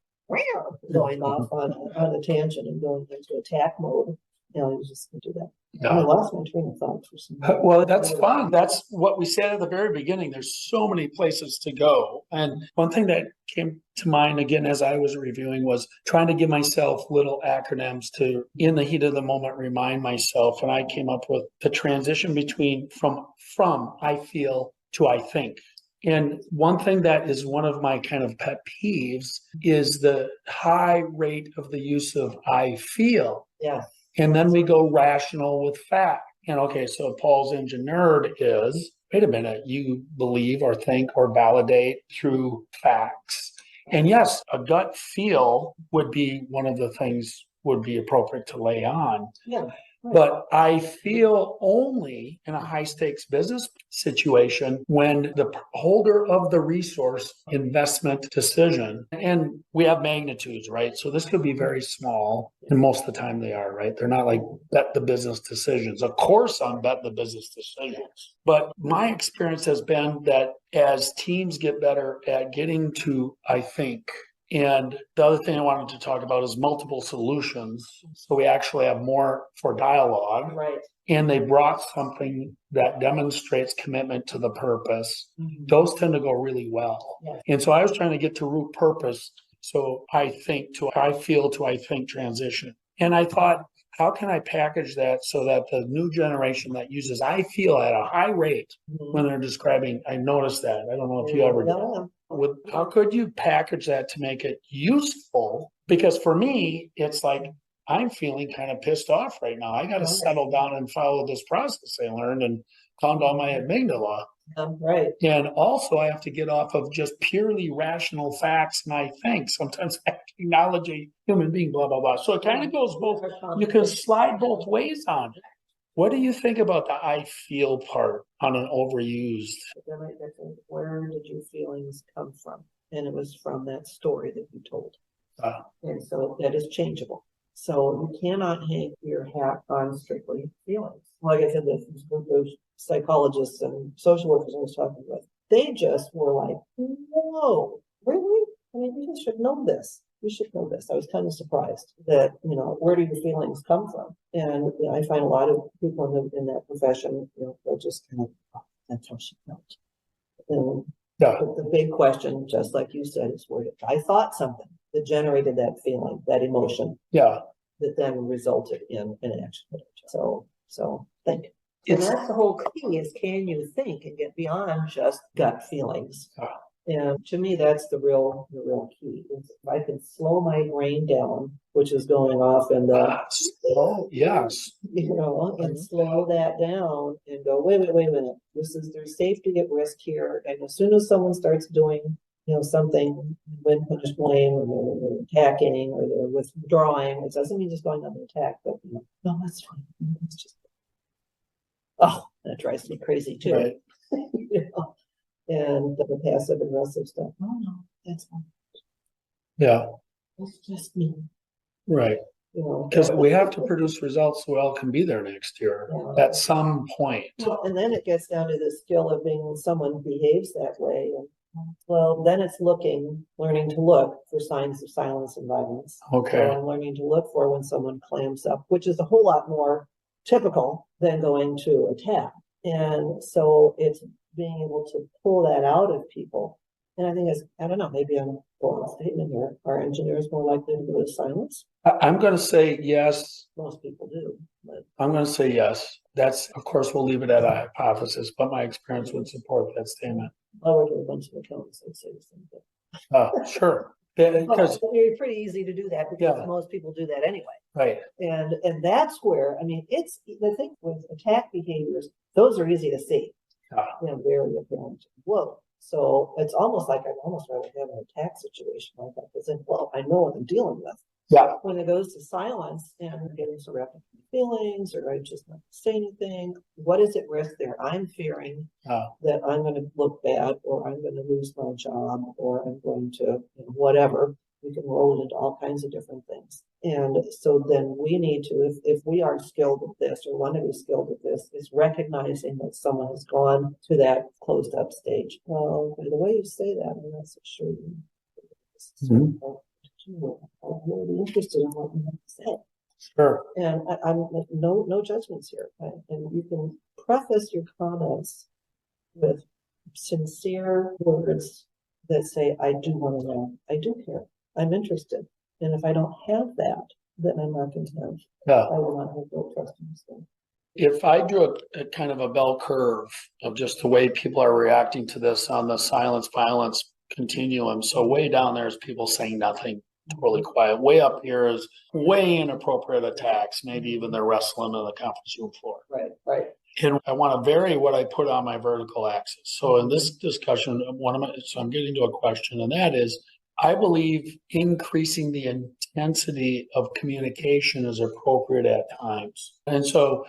going off on a tangent and going into attack mode. You just do that. I lost my train of thought for some reason. Well, that's fun. That's what we said at the very beginning. There's so many places to go. And one thing that came to mind again as I was reviewing was trying to give myself little acronyms to, in the heat of the moment, remind myself. And I came up with the transition between from I feel to I think. And one thing that is one of my kind of pet peeves is the high rate of the use of I feel. Yeah. And then we go rational with fact. And okay, so Paul's engineered is, wait a minute, you believe or think or validate through facts. And yes, a gut feel would be one of the things would be appropriate to lay on. Yeah. Right. But I feel only in a high stakes business situation when the holder of the resource investment decision, and we have magnitudes, right? So this could be very small, and most of the time they are, right? They're not like bet the business decisions. Of course, I'm bet the business decisions. But my experience has been that as teams get better at getting to, I think, and the other thing I wanted to talk about is multiple solutions. So we actually have more for dialogue. Right. And they brought something that demonstrates commitment to the purpose. Mm-hmm. Those tend to go really well. Yeah. And so I was trying to get to root purpose. So I think to I feel to I think transition. And I thought, how can I package that so that the new generation that uses I feel at a high rate when they're describing, I noticed that. I don't know if you ever did. How could you package that to make it useful? Because for me, it's like, I'm feeling kind of pissed off right now. I got to settle down and follow this process I learned and calm down my amygdala. Right. And also I have to get off of just purely rational facts. And I think sometimes I acknowledge a human being, blah, blah, blah. So it kind of goes both. You can slide both ways on it. What do you think about the I feel part on an overused? Where did your feelings come from? And it was from that story that you told. And so that is changeable. So you cannot hang your hat on strictly feelings. Like I said, those psychologists and social workers I was talking with, they just were like, whoa, really? I mean, you should know this. You should know this. I was kind of surprised that, where do your feelings come from? And I find a lot of people in that profession, they'll just kind of, oh, that's how she felt. And the big question, just like you said, is where I thought something that generated that feeling, that emotion. Yeah. That then resulted in an action. So think. And that's the whole key is, can you think and get beyond just gut feelings And to me, that's the real key. Is if I can slow my brain down, which is going off in the, yes. and slow that down and go, wait a minute. There's safety at risk here. And as soon as someone starts doing, something, when punish blame, or they're attacking, or they're withdrawing, it doesn't mean just going on the attack, but no, that's fine. It's just, that drives me crazy too. Right. And the passive aggressive stuff. Oh no, that's fine. Yeah. It's just me. Right. Because we have to produce results so we all can be there next year at some point. Well, and then it gets down to the skill of being when someone behaves that way. And well, then it's learning to look for signs of silence and violence. Okay. So I'm learning to look for when someone clams up, which is a whole lot more typical than going to attack. And so it's being able to pull that out of people. And I think I don't know, maybe I'm a bold statement here. Are engineers more likely to go to silence? I'm going to say yes. Most people do. But I'm going to say yes. That's, of course, we'll leave it at a hypothesis, but my experience would support that statement. I work with a bunch of accountants that say the same thing. Sure. Because it's pretty easy to do that because most people do that anyway. Right. And that's where, it's the thing with attack behaviors, those are easy to see. Very apparent. Whoa. So it's almost like I'd almost rather have an attack situation like that because then, I know what I'm dealing with. Yeah. When it goes to silence and I'm getting so wrapped up in feelings, or I just not say anything, what is at risk there? I'm fearing that I'm going to look bad, or I'm going to lose my job, or I'm going to whatever. We can roll it into all kinds of different things. And so then we need to, if we are skilled at this or want to be skilled at this, is recognizing that someone has gone to that closed up stage. Well, by the way you say that, I'm not so sure. I'm really interested in what you have to say. Sure. And I'm no judgments here. And you can preface your comments with sincere words that say, I do want to know, I do care, I'm interested. And if I don't have that, then I'm not going to have, I will not have no trust in this thing. If I drew a kind of a bell curve of just the way people are reacting to this on the silence violence continuum, so way down there is people saying nothing, totally quiet. Way up here is way inappropriate attacks, maybe even they're wrestling on the conference room floor. Right. And I want to vary what I put on my vertical axis. So in this discussion, so I'm getting to a question, and that is, I believe increasing the intensity of communication is appropriate at times. And so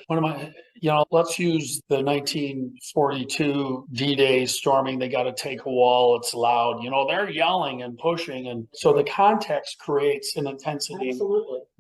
let's use the 1942 D-Day storming. They got to take a wall. It's loud. They're yelling and pushing. And so the context creates an intensity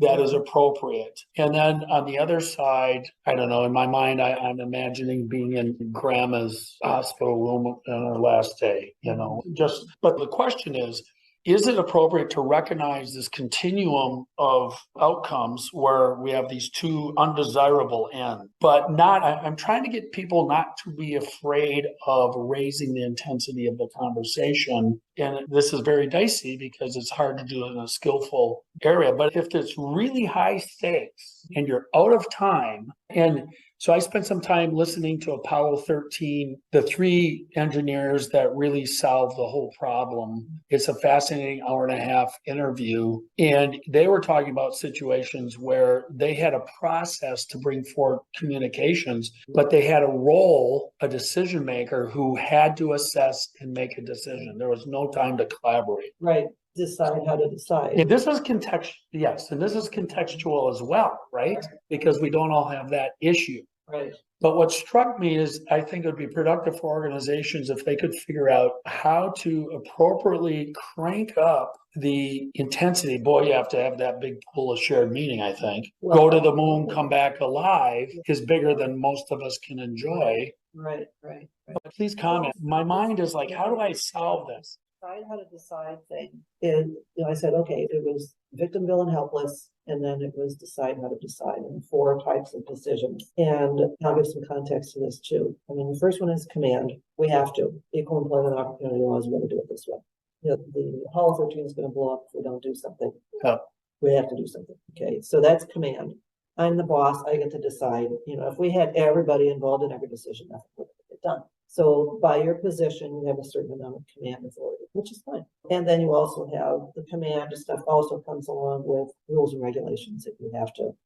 that is appropriate. And then on the other side, I don't know, in my mind, I'm imagining being in grandma's hospital room on her last day, but the question is it appropriate to recognize this continuum of outcomes where we have these two undesirable ends, but I'm trying to get people not to be afraid of raising the intensity of the conversation. And this is very dicey because it's hard to do in a skillful area. But if it's really high stakes and you're out of time, and so I spent some time listening to Apollo 13, the 3 engineers that really solved the whole problem. It's a fascinating 1.5-hour interview. And they were talking about situations where they had a process to bring forth communications, but they had a decision maker who had to assess and make a decision. There was no time to collaborate. Right. Decide how to decide. And this is contextual, yes, and this is contextual as well, right? Because we don't all have that issue. Right. But what struck me is I think it would be productive for organizations if they could figure out how to appropriately crank up the intensity. Boy, you have to have that big pool of shared meaning, I think. Go to the moon, come back alive is bigger than most of us can enjoy. Right. But please comment. My mind is like, how do I solve this? Decide how to decide thing. And I said, okay, it was victim, villain, helpless, and then it was decide how to decide, and 4 types of decisions. And I'll give some context to this too. The first one is command. We have to. Equal employment opportunity laws, we're going to do it this way. The Hall of 13 is going to blow up if we don't do something. We have to do something. Okay, so that's command. I'm the boss. I get to decide. If we had everybody involved in every decision, nothing would get done. So by your position, you have a certain amount of command authority, which is fine. And then you also have the command stuff also comes along with rules and regulations that you have to,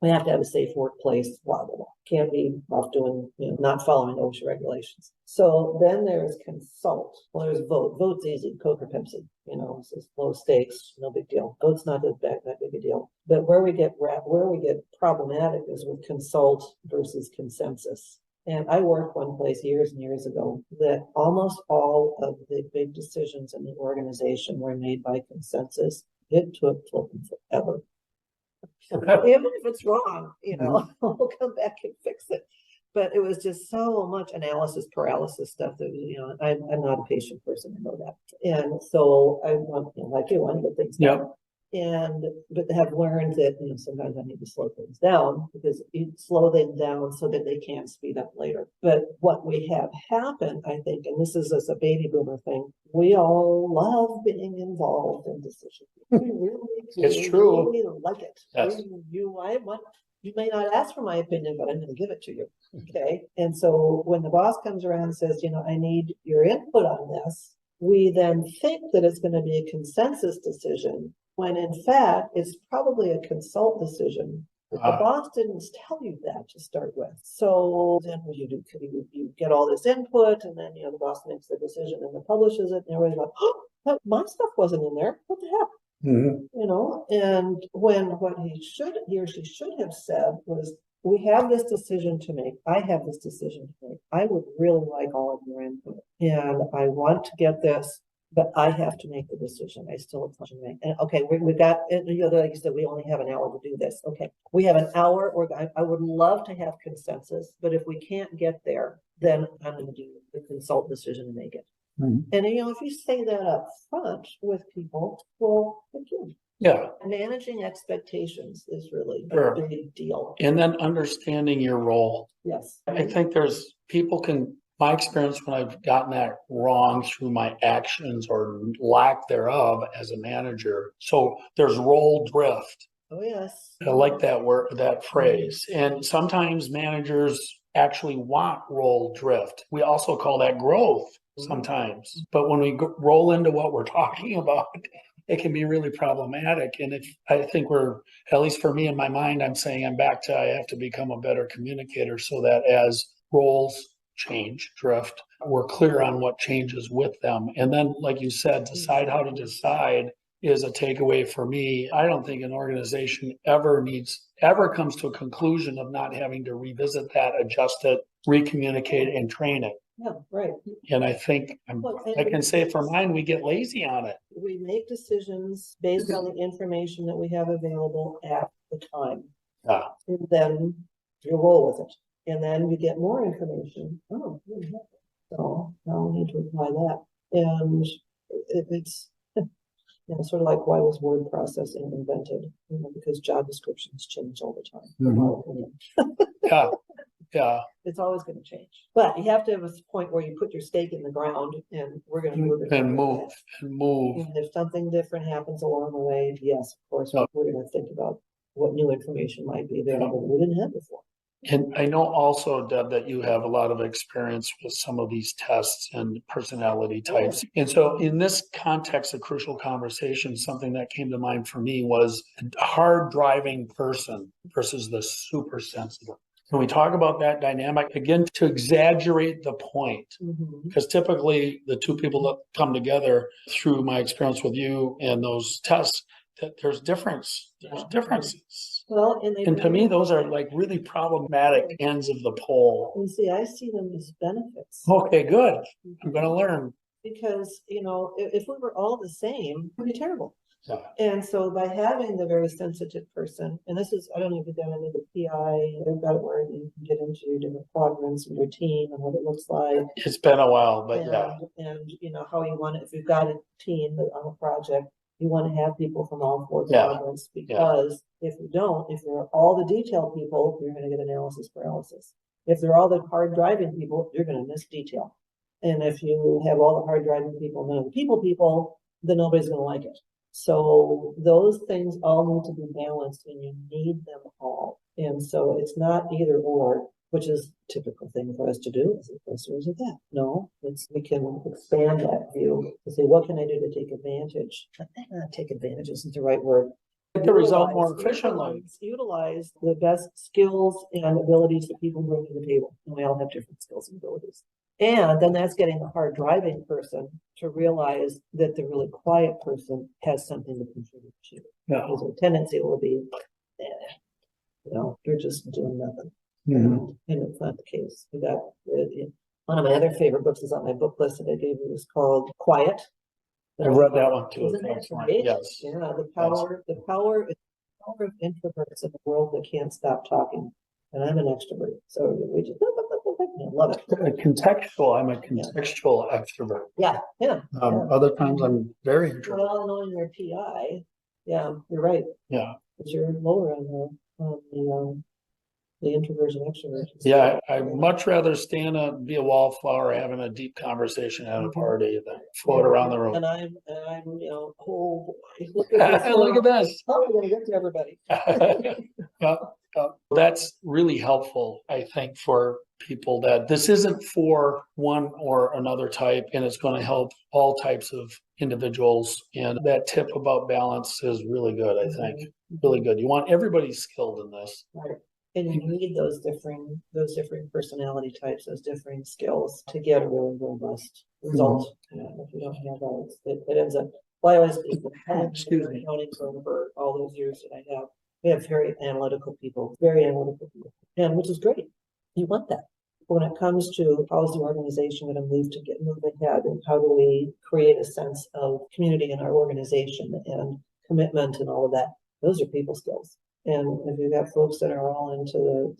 we have to have a safe workplace, blah, blah, blah. Can't be off doing, not following OSHA regulations. So then there's consult. Well, there's vote. Vote's easy, Coke or Pepsi, it's just low stakes, no big deal. Vote's not that big a deal. But where we get problematic is with consult versus consensus. And I worked one place years and years ago that almost all of the big decisions in the organization were made by consensus. It took forever. Even if it's wrong, we'll come back and fix it. But it was just so much analysis paralysis stuff that, I'm not a patient person, I know that. And so I want, like you want to get things done. But have learned that, sometimes I need to slow things down because you slow them down so that they can't speed up later. But what we have happen, I think, and this is as a baby boomer thing, we all love being involved in decisions. We really do. It's true. We like it. Yes. You may not ask for my opinion, but I'm going to give it to you. Okay. And so when the boss comes around and says, I need your input on this, we then think that it's going to be a consensus decision, when in fact it's probably a consult decision. The boss didn't tell you that to start with. So then what do? You get all this input, and then the boss makes the decision and publishes it, and everybody's like, oh, my stuff wasn't in there. What the heck? And when what he or she should have said was, we have this decision to make. I have this decision to make. I would really like all of your input, and I want to get this, but I have to make the decision. I still have to make. And okay, we've got, like you said, we only have an hour to do this. Okay, we have an hour, or I would love to have consensus, but if we can't get there, then I'm going to do the consult decision and make it. And if you say that up front with people, well, thank you. Yeah. Managing expectations is really Sure. a big deal. And then understanding your role. Yes. I think my experience when I've gotten that wrong through my actions or lack thereof as a manager. So there's role drift. Oh, yes. I like that word, that phrase. And sometimes managers actually want role drift. We also call that growth sometimes. But when we roll into what we're talking about, it can be really problematic. And I think at least for me in my mind, I'm saying I have to become a better communicator so that as roles change, drift, we're clear on what changes with them. And then, like you said, decide how to decide is a takeaway for me. I don't think an organization ever comes to a conclusion of not having to revisit that, adjust it, recommunicate, and train it. Yeah, right. And I think I can say for mine, we get lazy on it. We make decisions based on the information that we have available at the time. And then you roll with it. And then you get more information. Oh, so now we need to apply that. And it's sort of like, why was word processing invented? Because job descriptions change all the time, in my opinion. Yeah. It's always going to change. But you have to have a point where you put your stake in the ground and we're going to move it. And move. And if something different happens along the way, yes, of course, we're going to think about what new information might be available that we didn't have before. And I know also, Deb, that you have a lot of experience with some of these tests and personality types. And so in this context of crucial conversation, something that came to mind for me was a hard driving person versus the super sensitive. Can we talk about that dynamic again to exaggerate the point? Because typically the two people that come together through my experience with you and those tests, that there's differences. Well, and to me, those are like really problematic ends of the pole. You see, I see them as benefits. Okay, good. I'm going to learn. Because, if we were all the same, it would be terrible. Yeah. And so by having the very sensitive person, and this is, I don't know if you've done any of the PI, they've got it where you can get into your different quadrants and your team and what it looks like. It's been a while, but And how you want it, if you've got a team on a project, you want to have people from all four quadrants, because if you don't, if they're all the detail people, you're going to get analysis paralysis. If they're all the hard driving people, you're going to miss detail. And if you have all the hard driving people, none of the people, then nobody's going to like it. So those things all need to be balanced, and you need them all. And so it's not either or. which is a typical thing for us to do as professors of that. No, we can expand that view to say, what can I do to take advantage? Take advantage isn't the right word. Get the result more efficiently. Utilize the best skills and abilities that people bring to the table. And we all have different skills and abilities. And then that's getting the hard driving person to realize that the really quiet person has something to contribute to. Yeah. Because their tendency will be, they're just doing nothing. Mhm. And it's not the case. One of my other favorite books is on my book list that I gave you is called Quiet. I read that one too. Isn't that great? Yes. Yeah, the power of introverts in a world that can't stop talking. And I'm an extrovert, so we just love it. Contextual. I'm a contextual extrovert. Yeah. Other times I'm very introverted. Well, knowing your PI, yeah, you're right. Yeah. Because you're lower on the introversion extroversion. Yeah, I'd much rather be a wallflower having a deep conversation at a party than float around the room. And I'm oh boy, look at this. Look at this. How are we gonna get to everybody? That's really helpful, I think, for people that this isn't for one or another type, and it's going to help all types of individuals. And that tip about balance is really good, I think. Really good. You want everybody skilled in this. Right. And you need those differing personality types, those differing skills to get a really robust result. If you don't have that, it ends up. Well, I always accounting for all those years that I have. We have very analytical people, and which is great. You want that. When it comes to how is the organization going to move ahead, and how do we create a sense of community in our organization and commitment and all of that, those are people skills. And if you've got folks that are all into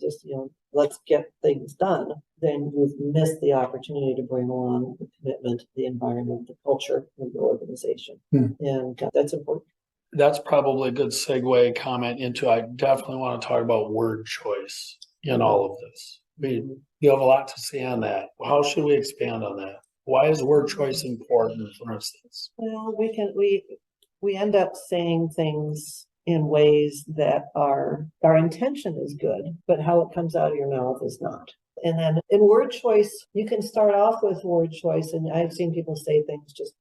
let's get things done, then you've missed the opportunity to bring along the commitment, the environment, the culture of the organization. And that's important. That's probably a good segue comment into, I definitely want to talk about word choice in all of this. You have a lot to say on that. How should we expand on that? Why is word choice important, for instance? Well, we end up saying things in ways that our intention is good, but how it comes out of your mouth is not. And then in word choice, you can start off with word choice, and I've seen people say things just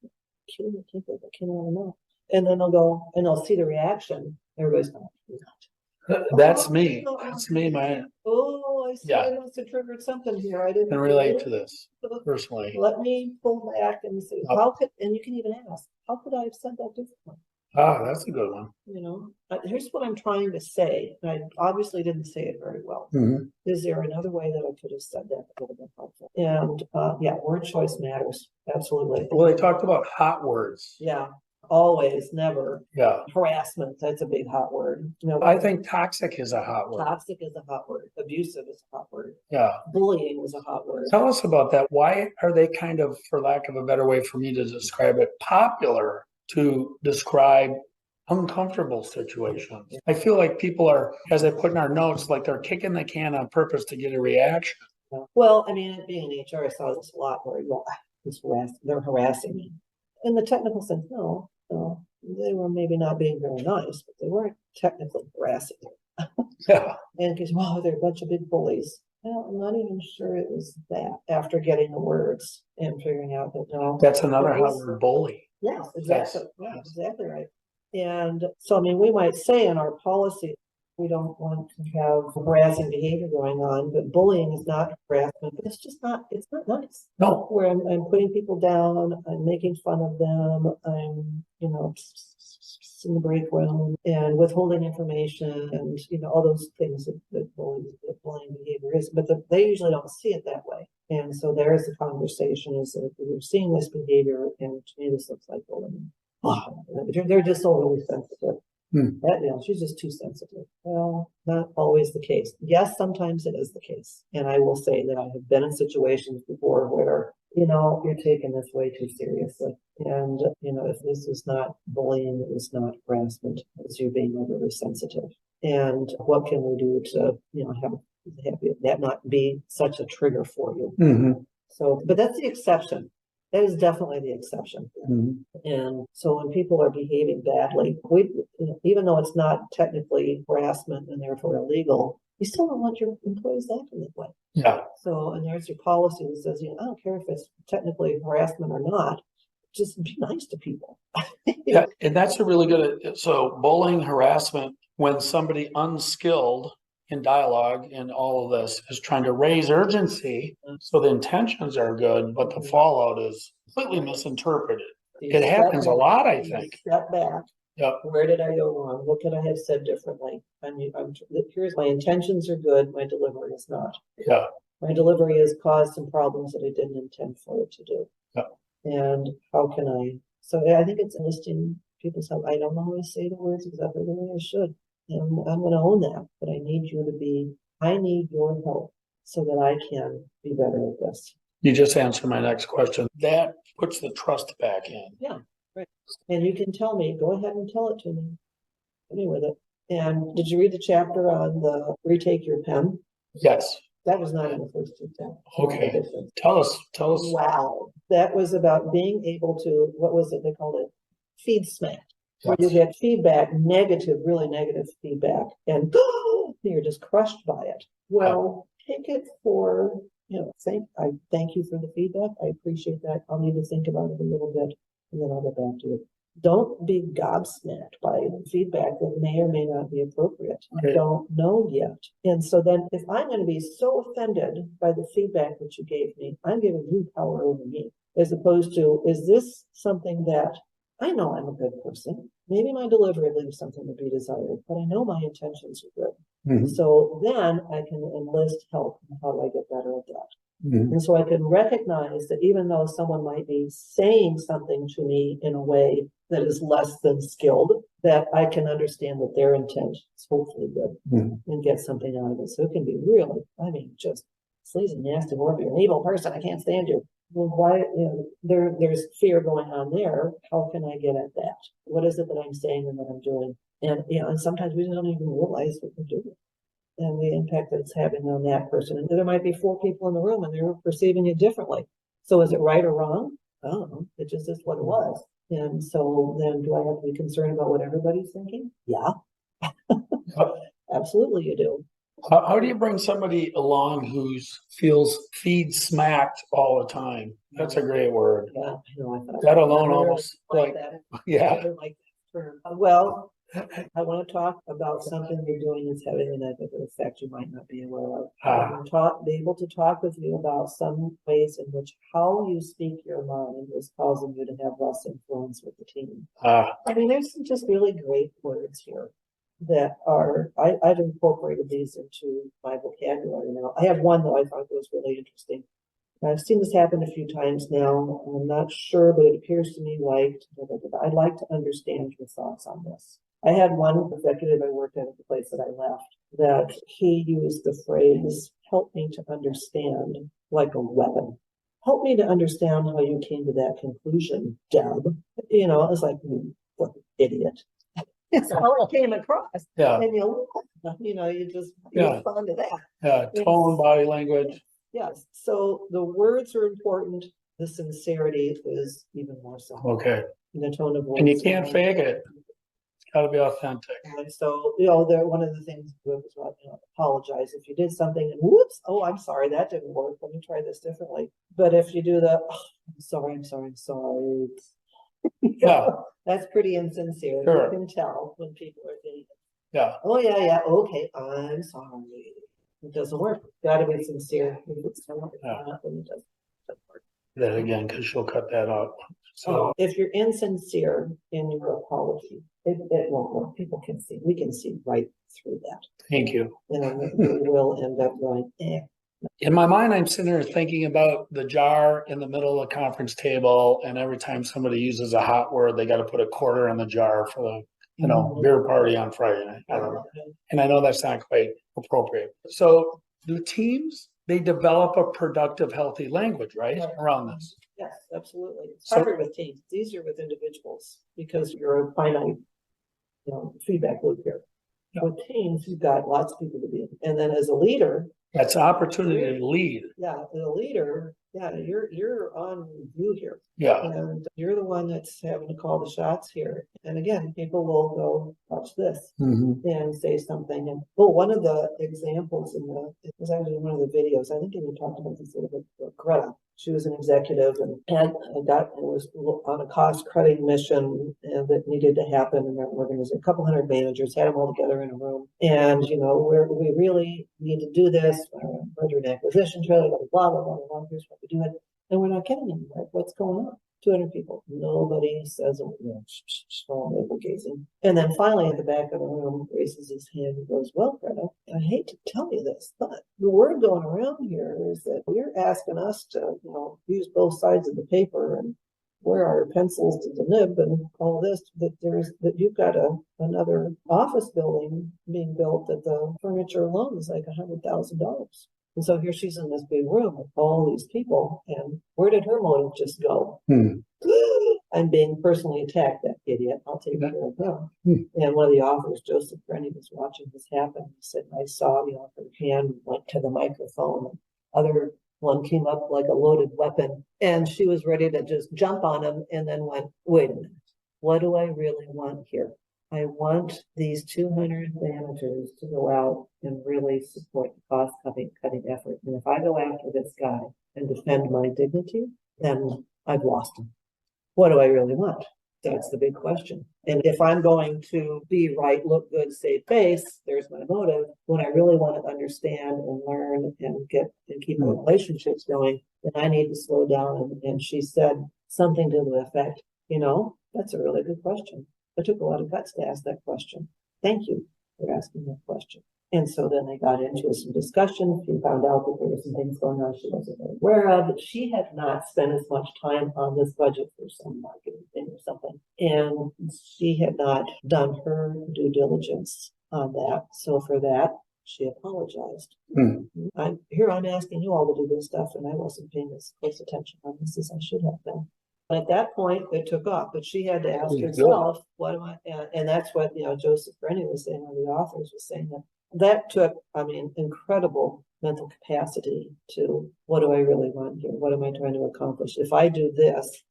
came out of their mouth. And then they'll go and they'll see the reaction. Everybody's going, That's me. That's me, man. Oh, I see. I must have triggered something here. I didn't relate to this personally. Let me pull back and say, and you can even ask, how could I have said that differently? Ah, that's a good one. Here's what I'm trying to say. And I obviously didn't say it very well. Is there another way that I could have said that would have been helpful? And word choice matters. Absolutely. Well, they talked about hot words. Yeah. Always, never. Yeah. Harassment, that's a big hot word. I think toxic is a hot word. Toxic is a hot word. Abusive is a hot word. Yeah. Bullying is a hot word. Tell us about that. Why are they kind of, for lack of a better way for me to describe it, popular to describe uncomfortable situations? I feel like people are, as I put in our notes, like they're kicking the can on purpose to get a reaction. Well, I mean, being in HR, I saw this a lot where they're harassing me. In the technical sense, no, they were maybe not being very nice, but they weren't technically harassing. Yeah. And because, they're a bunch of big bullies. Well, I'm not even sure it was that after getting the words and figuring out that no. That's another hot word, bully. Yes, exactly. Yeah, exactly right. And so, I mean, we might say in our policy, we don't want to have harassing behavior going on, but bullying is not harassment. But it's not nice. No. Where I'm putting people down, I'm making fun of them, I'm, in the break room and withholding information and, all those things that bullying behavior is. But they usually don't see it that way. And so there's the conversation is that if you're seeing this behavior and to me this looks like bullying. They're just so really sensitive. She's just too sensitive. Well, not always the case. Yes, sometimes it is the case. And I will say that I have been in situations before where, you're taking this way too seriously. And, if this is not bullying, it is not harassment, it's you being overly sensitive. And what can we do to, have that not be such a trigger for you? So, but that's the exception. That is definitely the exception. And so when people are behaving badly, even though it's not technically harassment and therefore illegal, you still don't want your employees acting that way. Yeah. So, and there's your policy that says, I don't care if it's technically harassment or not, just be nice to people. Yeah, and that's a really good, so bullying, harassment, when somebody unskilled in dialogue and all of this is trying to raise urgency, so the intentions are good, but the fallout is completely misinterpreted. It happens a lot, I think. Step back. Yep. Where did I go wrong? What could I have said differently? Here's my intentions are good. My delivery is not. Yeah. My delivery has caused some problems that I didn't intend for it to do. Yeah. And how can I? So I think it's enlisting people's help. I don't always say the words exactly the way I should. And I'm going to own that. But I need you to be. I need your help so that I can be better at this. You just answered my next question. That puts the trust back in. Yeah. Right. And you can tell me, go ahead and tell it to me. Hit me with it. And did you read the chapter on the retake your pen? Yes. That was not in the first two chapters. Okay. Tell us. Wow. That was about being able to, what was it? They called it feed smack. Where you get feedback, negative, really negative feedback, and you're just crushed by it. Well, take it for, I thank you for the feedback. I appreciate that. I'll need to think about it a little bit, and then I'll get back to it. Don't be gobsmacked by feedback that may or may not be appropriate. I don't know yet. And so then if I'm going to be so offended by the feedback that you gave me, I'm giving you power over me, as opposed to, is this something that I know I'm a good person? Maybe my delivery leaves something to be desired, but I know my intentions are good. Mm-hmm. So then I can enlist help. How do I get better at that? Mm-hmm. And so I can recognize that even though someone might be saying something to me in a way that is less than skilled, that I can understand that their intent is hopefully good, mm-hmm. and get something out of it. So it can be really, just sleazy, nasty, horrible, you're an evil person, I can't stand you. Well, why, there's fear going on there. How can I get at that? What is it that I'm saying and that I'm doing? And, and sometimes we don't even realize what we're doing and the impact that it's having on that person. And there might be 4 people in the room and they're perceiving it differently. So is it right or wrong? I don't know. It just is what it was. And so then do I have to be concerned about what everybody's thinking? Yeah. Absolutely you do. How do you bring somebody along who feels feed smacked all the time? That's a great word. Yeah, that alone almost like that. Yeah. I like that term. Well, I want to talk about something you're doing that's having a negative effect you might not be aware of. Be able to talk with you about some ways in which how you speak your mind is causing you to have less influence with the team. There's some just really great words here that are, I've incorporated these into my vocabulary now. I have one that I thought was really interesting. I've seen this happen a few times now. I'm not sure, but it appears to me like, I'd like to understand your thoughts on this. I had one executive I worked at the place that I left that he used the phrase, help me to understand, like a weapon. Help me to understand how you came to that conclusion, Deb. It was like, what an idiot. It's how it came across. Yeah. And you just respond to that. Yeah, tone, body language. Yes. So the words are important. The sincerity is even more so. Okay. In the tone of voice. And you can't fake it. It's got to be authentic. And so, one of the things was about, apologize if you did something and whoops, oh, I'm sorry, that didn't work. Let me try this differently. But if you do I'm sorry. Yeah. That's pretty insincere. Sure. You can tell when people are thinking, yeah. Oh, yeah. Okay. I'm sorry. It doesn't work. Got to be sincere. It doesn't work. That again, because she'll cut that out. So if you're insincere in your apology, it won't work. People can see. We can see right through that. Thank you. And we will end up going, In my mind, I'm sitting there thinking about the jar in the middle of the conference table, and every time somebody uses a hot word, they got to put a quarter in the jar for the beer party on Friday night. I don't know. And I know that's not quite appropriate. So do teams, they develop a productive, healthy language, right? Around this. Yes, absolutely. It's harder with teams. It's easier with individuals because you're a finite, feedback loop here. Yeah. With teams, you've got lots of people to be in. And then as a leader, That's opportunity to lead. Yeah, the leader, yeah, you're on review here. Yeah. And you're the one that's having to call the shots here. And again, people will go, watch this and say something. And one of the examples it was actually one of the videos, I think you talked about this a little bit, Greta. She was an executive and was on a cost cutting mission that needed to happen in their organization. A couple hundred managers had them all together in a room. And, we really need to do this. Merger and acquisition, blah, blah, blah, blah, blah. Here's what we do it. And we're not getting anywhere. What's going on? 200 people. Nobody says a word. All navel gazing. And then finally at the back of the room raises his hand and goes, well, Greta, I hate to tell you this, but the word going around here is that you're asking us to, use both sides of the paper and where our pencils to the nib and all this, that you've got another office building being built that the furniture alone is like $100,000. And so here she's in this big room with all these people, and where did her motive just go? I'm being personally attacked, that idiot. I'll take care of him. And one of the authors, 𝗧𝗵𝗲𝗍𝗂, was watching this happen. He said, I saw, her hand went to the microphone. And other one came up like a loaded weapon, and she was ready to just jump on him and then went, wait a minute, what do I really want here? I want these 200 managers to go out and really support the cost-cutting effort. And if I go after this guy and defend my dignity, then I've lost him. What do I really want? That's the big question. And if I'm going to be right, look good, save face, there's my motive. When I really want to understand and learn and keep relationships going, then I need to slow down. And she said something to the effect, that's a really good question. It took a lot of guts to ask that question. Thank you for asking that question. And so then they got into some discussion. She found out that there were some things going on she wasn't aware of, that she had not spent as much time on this budget for some marketing thing or something. And she had not done her due diligence on that. So for that, she apologized. I'm asking you all to do this stuff, and I wasn't paying as close attention on this as I should have been. At that point, it took off, but she had to ask herself, what am I, and that's what, 𝗧𝗵𝗲𝗍𝗂 was saying, one of the authors was saying that took, incredible mental capacity to, what do I really want here? What am I trying to accomplish? If I do this,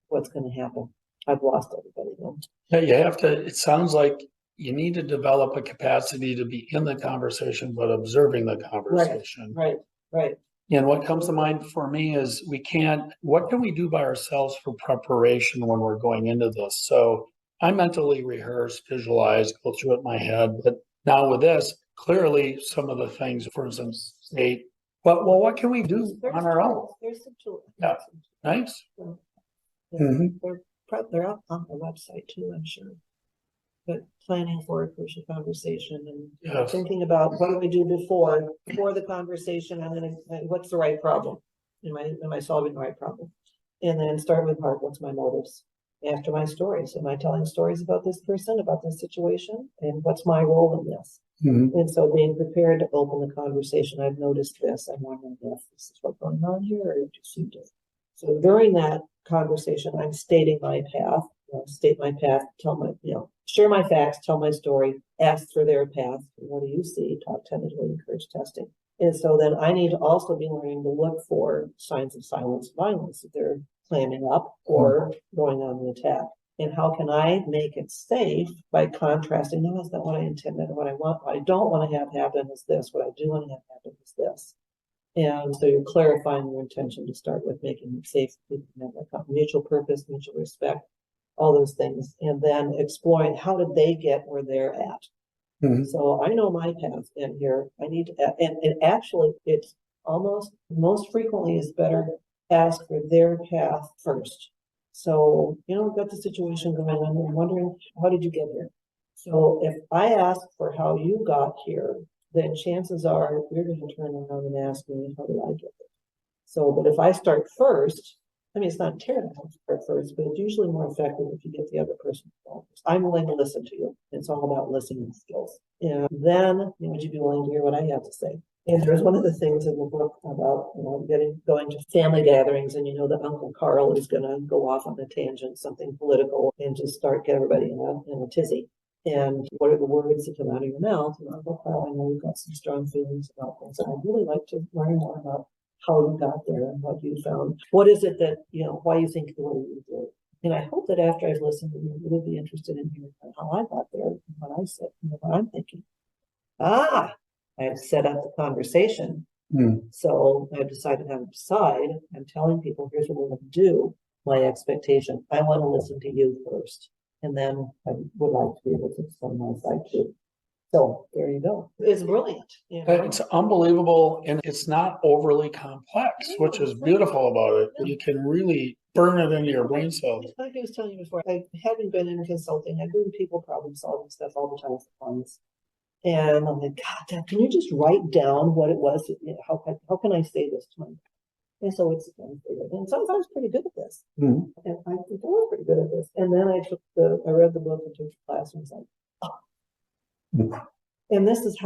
what's going to happen? I've lost everybody. Yeah, you have to, it sounds like you need to develop a capacity to be in the conversation, but observing the conversation. Right. And what comes to mind for me is what can we do by ourselves for preparation when we're going into this? So I mentally rehearse, visualize, go through it in my head. But now with this, clearly some of the things, for instance, state, what can we do on our own? There's some tools. Yeah, nice. They're up on the website too, I'm sure. But planning for a crucial conversation and thinking about what do we do before the conversation, and then what's the right problem? Am I solving the right problem? And then start with heart. What's my motives? After my stories, am I telling stories about this person, about this situation, and what's my role in this? And so being prepared to open the conversation. I've noticed this. I'm wondering if this is what's going on here, or if you see it. So during that conversation, I'm stating my path. State my path, share my facts, tell my story, ask for their path. What do you see? Talk tentatively, encourage testing. And so then I need to also be learning to look for signs of silence, violence, if they're clamming up or going on the attack. And how can I make it safe by contrasting? No, that's not what I intended. What I want, what I don't want to have happen is this. What I do want to have happen is this. And so you're clarifying your intention to start with, making it safe. People can have a mutual purpose, mutual respect, all those things, and then exploring how did they get where they're at. So I know my path in here. I need to, and actually it's almost most frequently is better to ask for their path first. So, we've got the situation going on. I'm wondering, how did you get here? So if I ask for how you got here, then chances are you're going to turn around and ask me, how did I get there? So, but if I start first, it's not terrible to start first, but it's usually more effective if you get the other person involved. I'm willing to listen to you. It's all about listening skills. And then, would you be willing to hear what I have to say? And there's one of the things in the book about, going to family gatherings, and that Uncle Carl is going to go off on a tangent, something political, and just get everybody in a tizzy. And what are the words that come out of your mouth? And I go, oh, I know you've got some strong feelings about things. And I'd really like to learn more about how you got there and what you found. What is it that, why you think the way you do? And I hope that after I've listened to you, you will be interested in hearing how I got there and what I said, what I'm thinking. I've set up the conversation. So I've decided how to decide. I'm telling people, here's what we're going to do. My expectation. I want to listen to you first. And then I would like to be able to explain my side too. So there you go. It's brilliant. It's unbelievable, and it's not overly complex, which is beautiful about it. You can really burn it into your brain cells. Like I was telling you before, I haven't been in consulting. I'm doing people problem solving stuff all the time for clients. And I'm like, God, Deb, can you just write down what it was? How can I say this to my client? And so it's figured. And sometimes I was pretty good at this. And I think I was pretty good at this. And then I read the book and took the class and was like, oh. And this is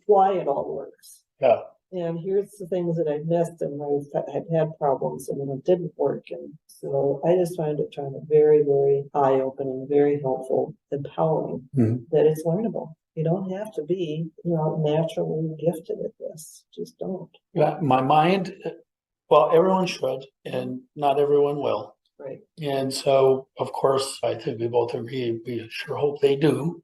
why it all works. Yeah. And here's the things that I've missed and I've had problems and then it didn't work. And so I just find it very, very eye-opening, very helpful, empowering, that it's learnable. You don't have to be, naturally gifted at this. Just don't. Yeah, my mind, well, everyone should, and not everyone will. Right. And so, of course, I think we both agree, we sure hope they do.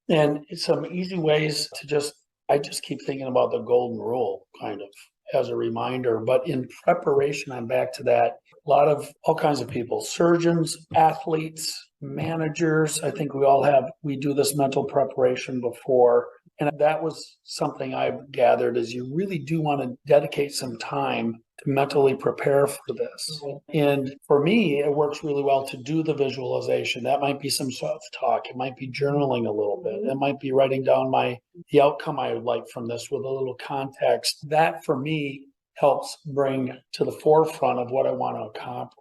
And some easy ways to I just keep thinking about the golden rule kind of as a reminder, but in preparation, I'm back to that. A lot of all kinds of people, surgeons, athletes, managers. I think we do this mental preparation before. And that was something I've gathered is you really do want to dedicate some time to mentally prepare for this. And for me, it works really well to do the visualization. That might be some self-talk. It might be journaling a little bit. It might be writing down the outcome I would like from this with a little context. That for me helps bring to the forefront of what I want to accomplish.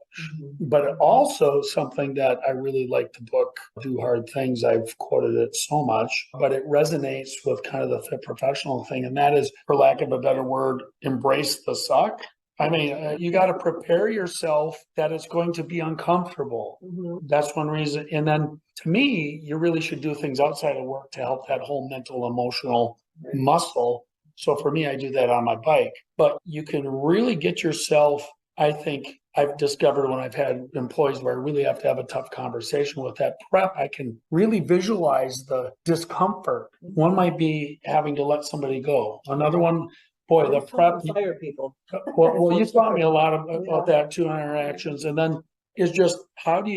But also something that I really like the book, Do Hard Things. I've quoted it so much, but it resonates with kind of the fit professional thing. And that is, for lack of a better word, embrace the suck. I mean, you got to prepare yourself that it's going to be uncomfortable. That's one reason. And then to me, you really should do things outside of work to help that whole mental, emotional muscle. So for me, I do that on my bike, but you can really get yourself, I think I've discovered when I've had employees where I really have to have a tough conversation with that prep, I can really visualize the discomfort. One might be having to let somebody go. Another one, boy, the prep. Fire people. Well, you taught me a lot about that too in interactions. And then it's just, how do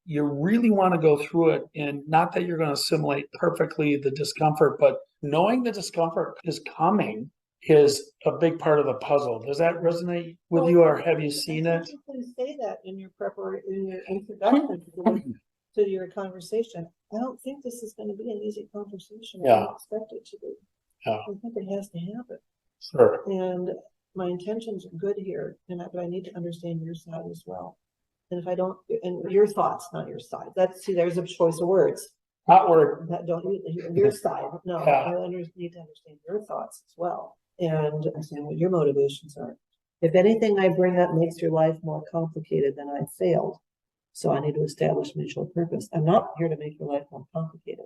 you really want to go through it? And not that you're going to assimilate perfectly the discomfort, but knowing the discomfort is coming is a big part of the puzzle. Does that resonate with you, or have you seen it? You say that in your introduction to your conversation. I don't think this is going to be an easy conversation. I don't expect it to be. I think it has to happen. Sure. And my intentions are good here, but I need to understand your side as well. And if I don't, and your thoughts, not your side. There's a choice of words. Not word. Your side. No, I need to understand your thoughts as well. And understand what your motivations are. If anything I bring up makes your life more complicated, then I've failed. So I need to establish mutual purpose. I'm not here to make your life more complicated.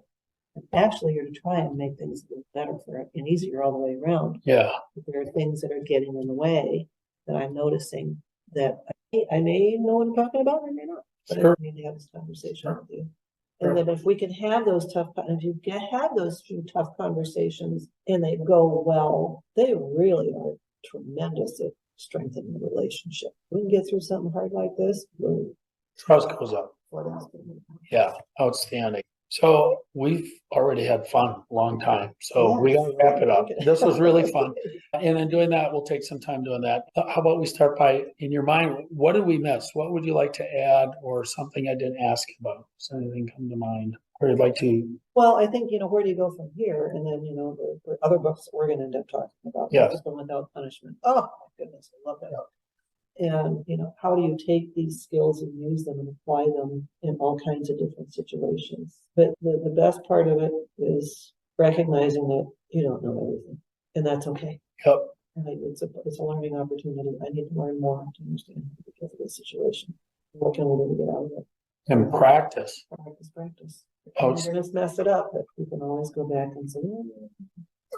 I'm actually here to try and make things a little better for it and easier all the way around. Yeah. If there are things that are getting in the way that I'm noticing that I may know what I'm talking about, I may not. But I need to have this conversation with you. And then if we can have those have those few tough conversations and they go well, they really are tremendous at strengthening the relationship. We can get through something hard like this. Trust goes up. Yeah, outstanding. So we've already had fun a long time. So we got to wrap it up. This was really fun. And in doing that, we'll take some time doing that. How about we start by, in your mind, what did we miss? What would you like to add, or something I didn't ask about? Does anything come to mind? Or you'd like to? Well, I think, where do you go from here? And then, the other books that we're going to end up talking about. Yes. Without Punishment. Oh, my goodness. I love that. And, how do you take these skills and use them and apply them in all kinds of different situations? But the best part of it is recognizing that you don't know everything, and that's okay. Yep. And it's a learning opportunity. I need to learn more to understand the situation. What can we do to get out of it? And practice. Practice. You're going to mess it up, but you can always go back and say,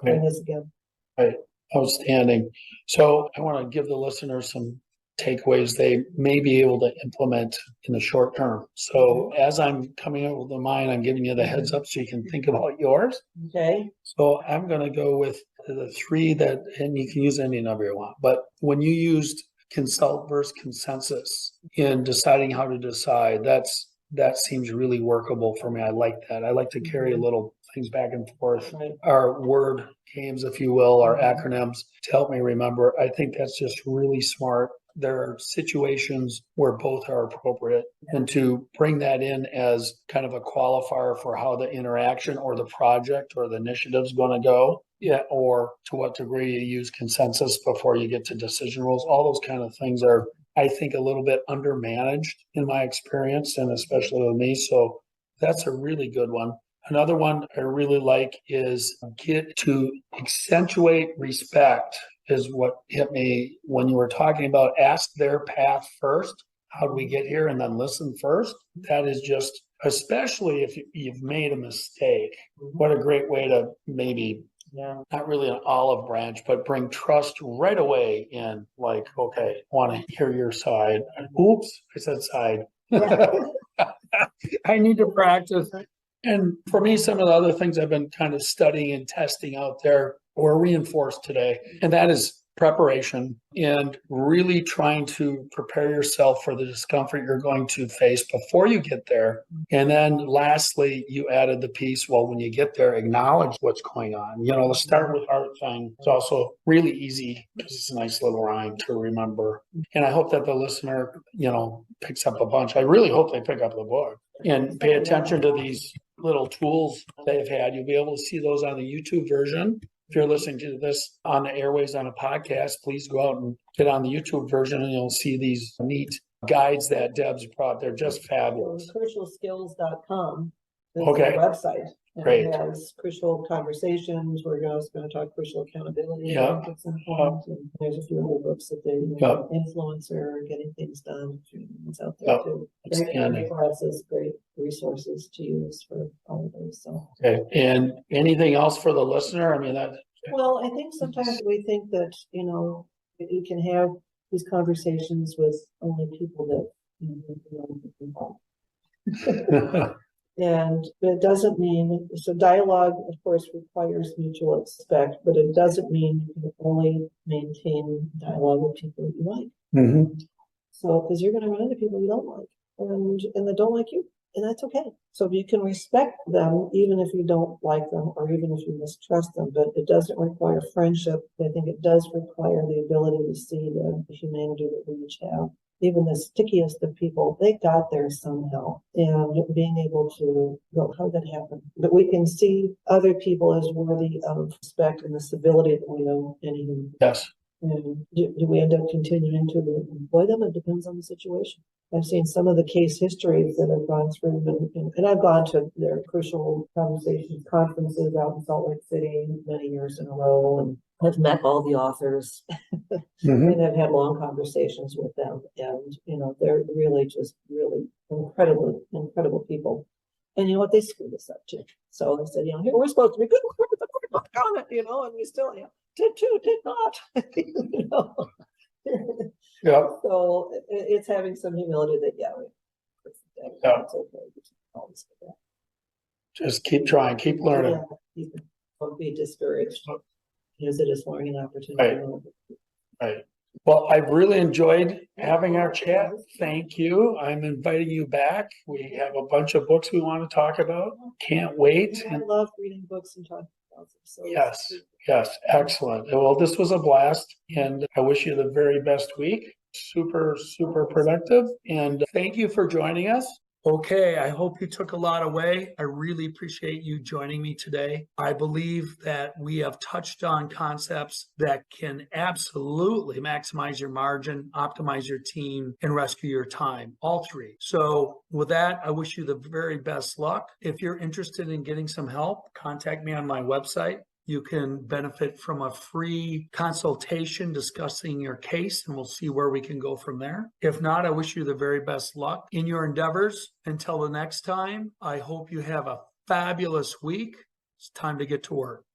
try this again. Right. Outstanding. So I want to give the listeners some takeaways they may be able to implement in the short term. So as I'm coming up with mine, I'm giving you the heads up so you can think about yours. Okay. So I'm going to go with the 3 that, and you can use any number you want, but when you used consult versus consensus in deciding how to decide, that seems really workable for me. I like that. I like to carry little things back and forth, our word games, if you will, our acronyms to help me remember. I think that's just really smart. There are situations where both are appropriate, and to bring that in as kind of a qualifier for how the interaction or the project or the initiative is going to go. Yeah, or to what degree you use consensus before you get to decision rules. All those kind of things are, I think, a little bit undermanaged in my experience, and especially with me. So that's a really good one. Another one I really like is get to accentuate respect, is what hit me when you were talking about ask their path first. How do we get here? And then listen first. That is just, especially if you've made a mistake, what a great way to maybe, not really an olive branch, but bring trust right away in, like, okay, want to hear your side. Oops, I said side. I need to practice. And for me, some of the other things I've been kind of studying and testing out there were reinforced today, and that is preparation and really trying to prepare yourself for the discomfort you're going to face before you get there. And then lastly, you added the piece, well, when you get there, acknowledge what's going on. You know, the start with heart thing is also really easy because it's a nice little rhyme to remember. And I hope that the listener, picks up a bunch. I really hope they pick up the book and pay attention to these little tools they've had. You'll be able to see those on the YouTube version. If you're listening to this on the airways on a podcast, please go out and get on the YouTube version and you'll see these neat guides that Deb's brought. They're just fabulous. Crucialskills.com is Okay. the website. And Great. It has crucial conversations. We're also going to talk crucial accountability. Yeah. And there's a few other books that they influencer, getting things done. It's out there too. Great classes, great resources to use for all of those. So. Okay. And anything else for the listener? I mean, well, I think sometimes we think that, you can have these conversations with only people that And it doesn't mean, so dialogue, of course, requires mutual respect, but it doesn't mean you can only maintain dialogue with people that you like. Mm-hmm. So, because you're going to run into people you don't like and that don't like you, and that's okay. So if you can respect them, even if you don't like them or even if you mistrust them, but it doesn't require friendship. I think it does require the ability to see the humanity that we each have. Even the stickiest of people, they got there somehow, and being able to go, how did that happen? But we can see other people as worthy of respect and the civility that we owe anyone. Yes. And do we end up continuing to employ them? It depends on the situation. I've seen some of the case histories that I've gone through, and I've gone to their crucial conversations, conferences out in Salt Lake City many years in a row, and I've met all the authors and I've had long conversations with them. And, they're really just really incredible people. And you know what? They screwed us up too. So they said, here we're supposed to be good on it, and we still, did not, Yeah. So it's having some humility that, it's okay. Just keep trying, keep learning. Don't be discouraged. Use it as learning opportunity. Right. Well, I've really enjoyed having our chat. Thank you. I'm inviting you back. We have a bunch of books we want to talk about. Can't wait. I love reading books and talking about them. So yes. Excellent. Well, this was a blast, and I wish you the very best week. Super productive. And thank you for joining us. Okay, I hope you took a lot away. I really appreciate you joining me today. I believe that we have touched on concepts that can absolutely maximize your margin, optimize your team, and rescue your time, all 3. So with that, I wish you the very best luck. If you're interested in getting some help, contact me on my website, you can benefit from a free consultation discussing your case, and we'll see where we can go from there. If not, I wish you the very best luck in your endeavors. Until the next time, I hope you have a fabulous week. It's time to get to work.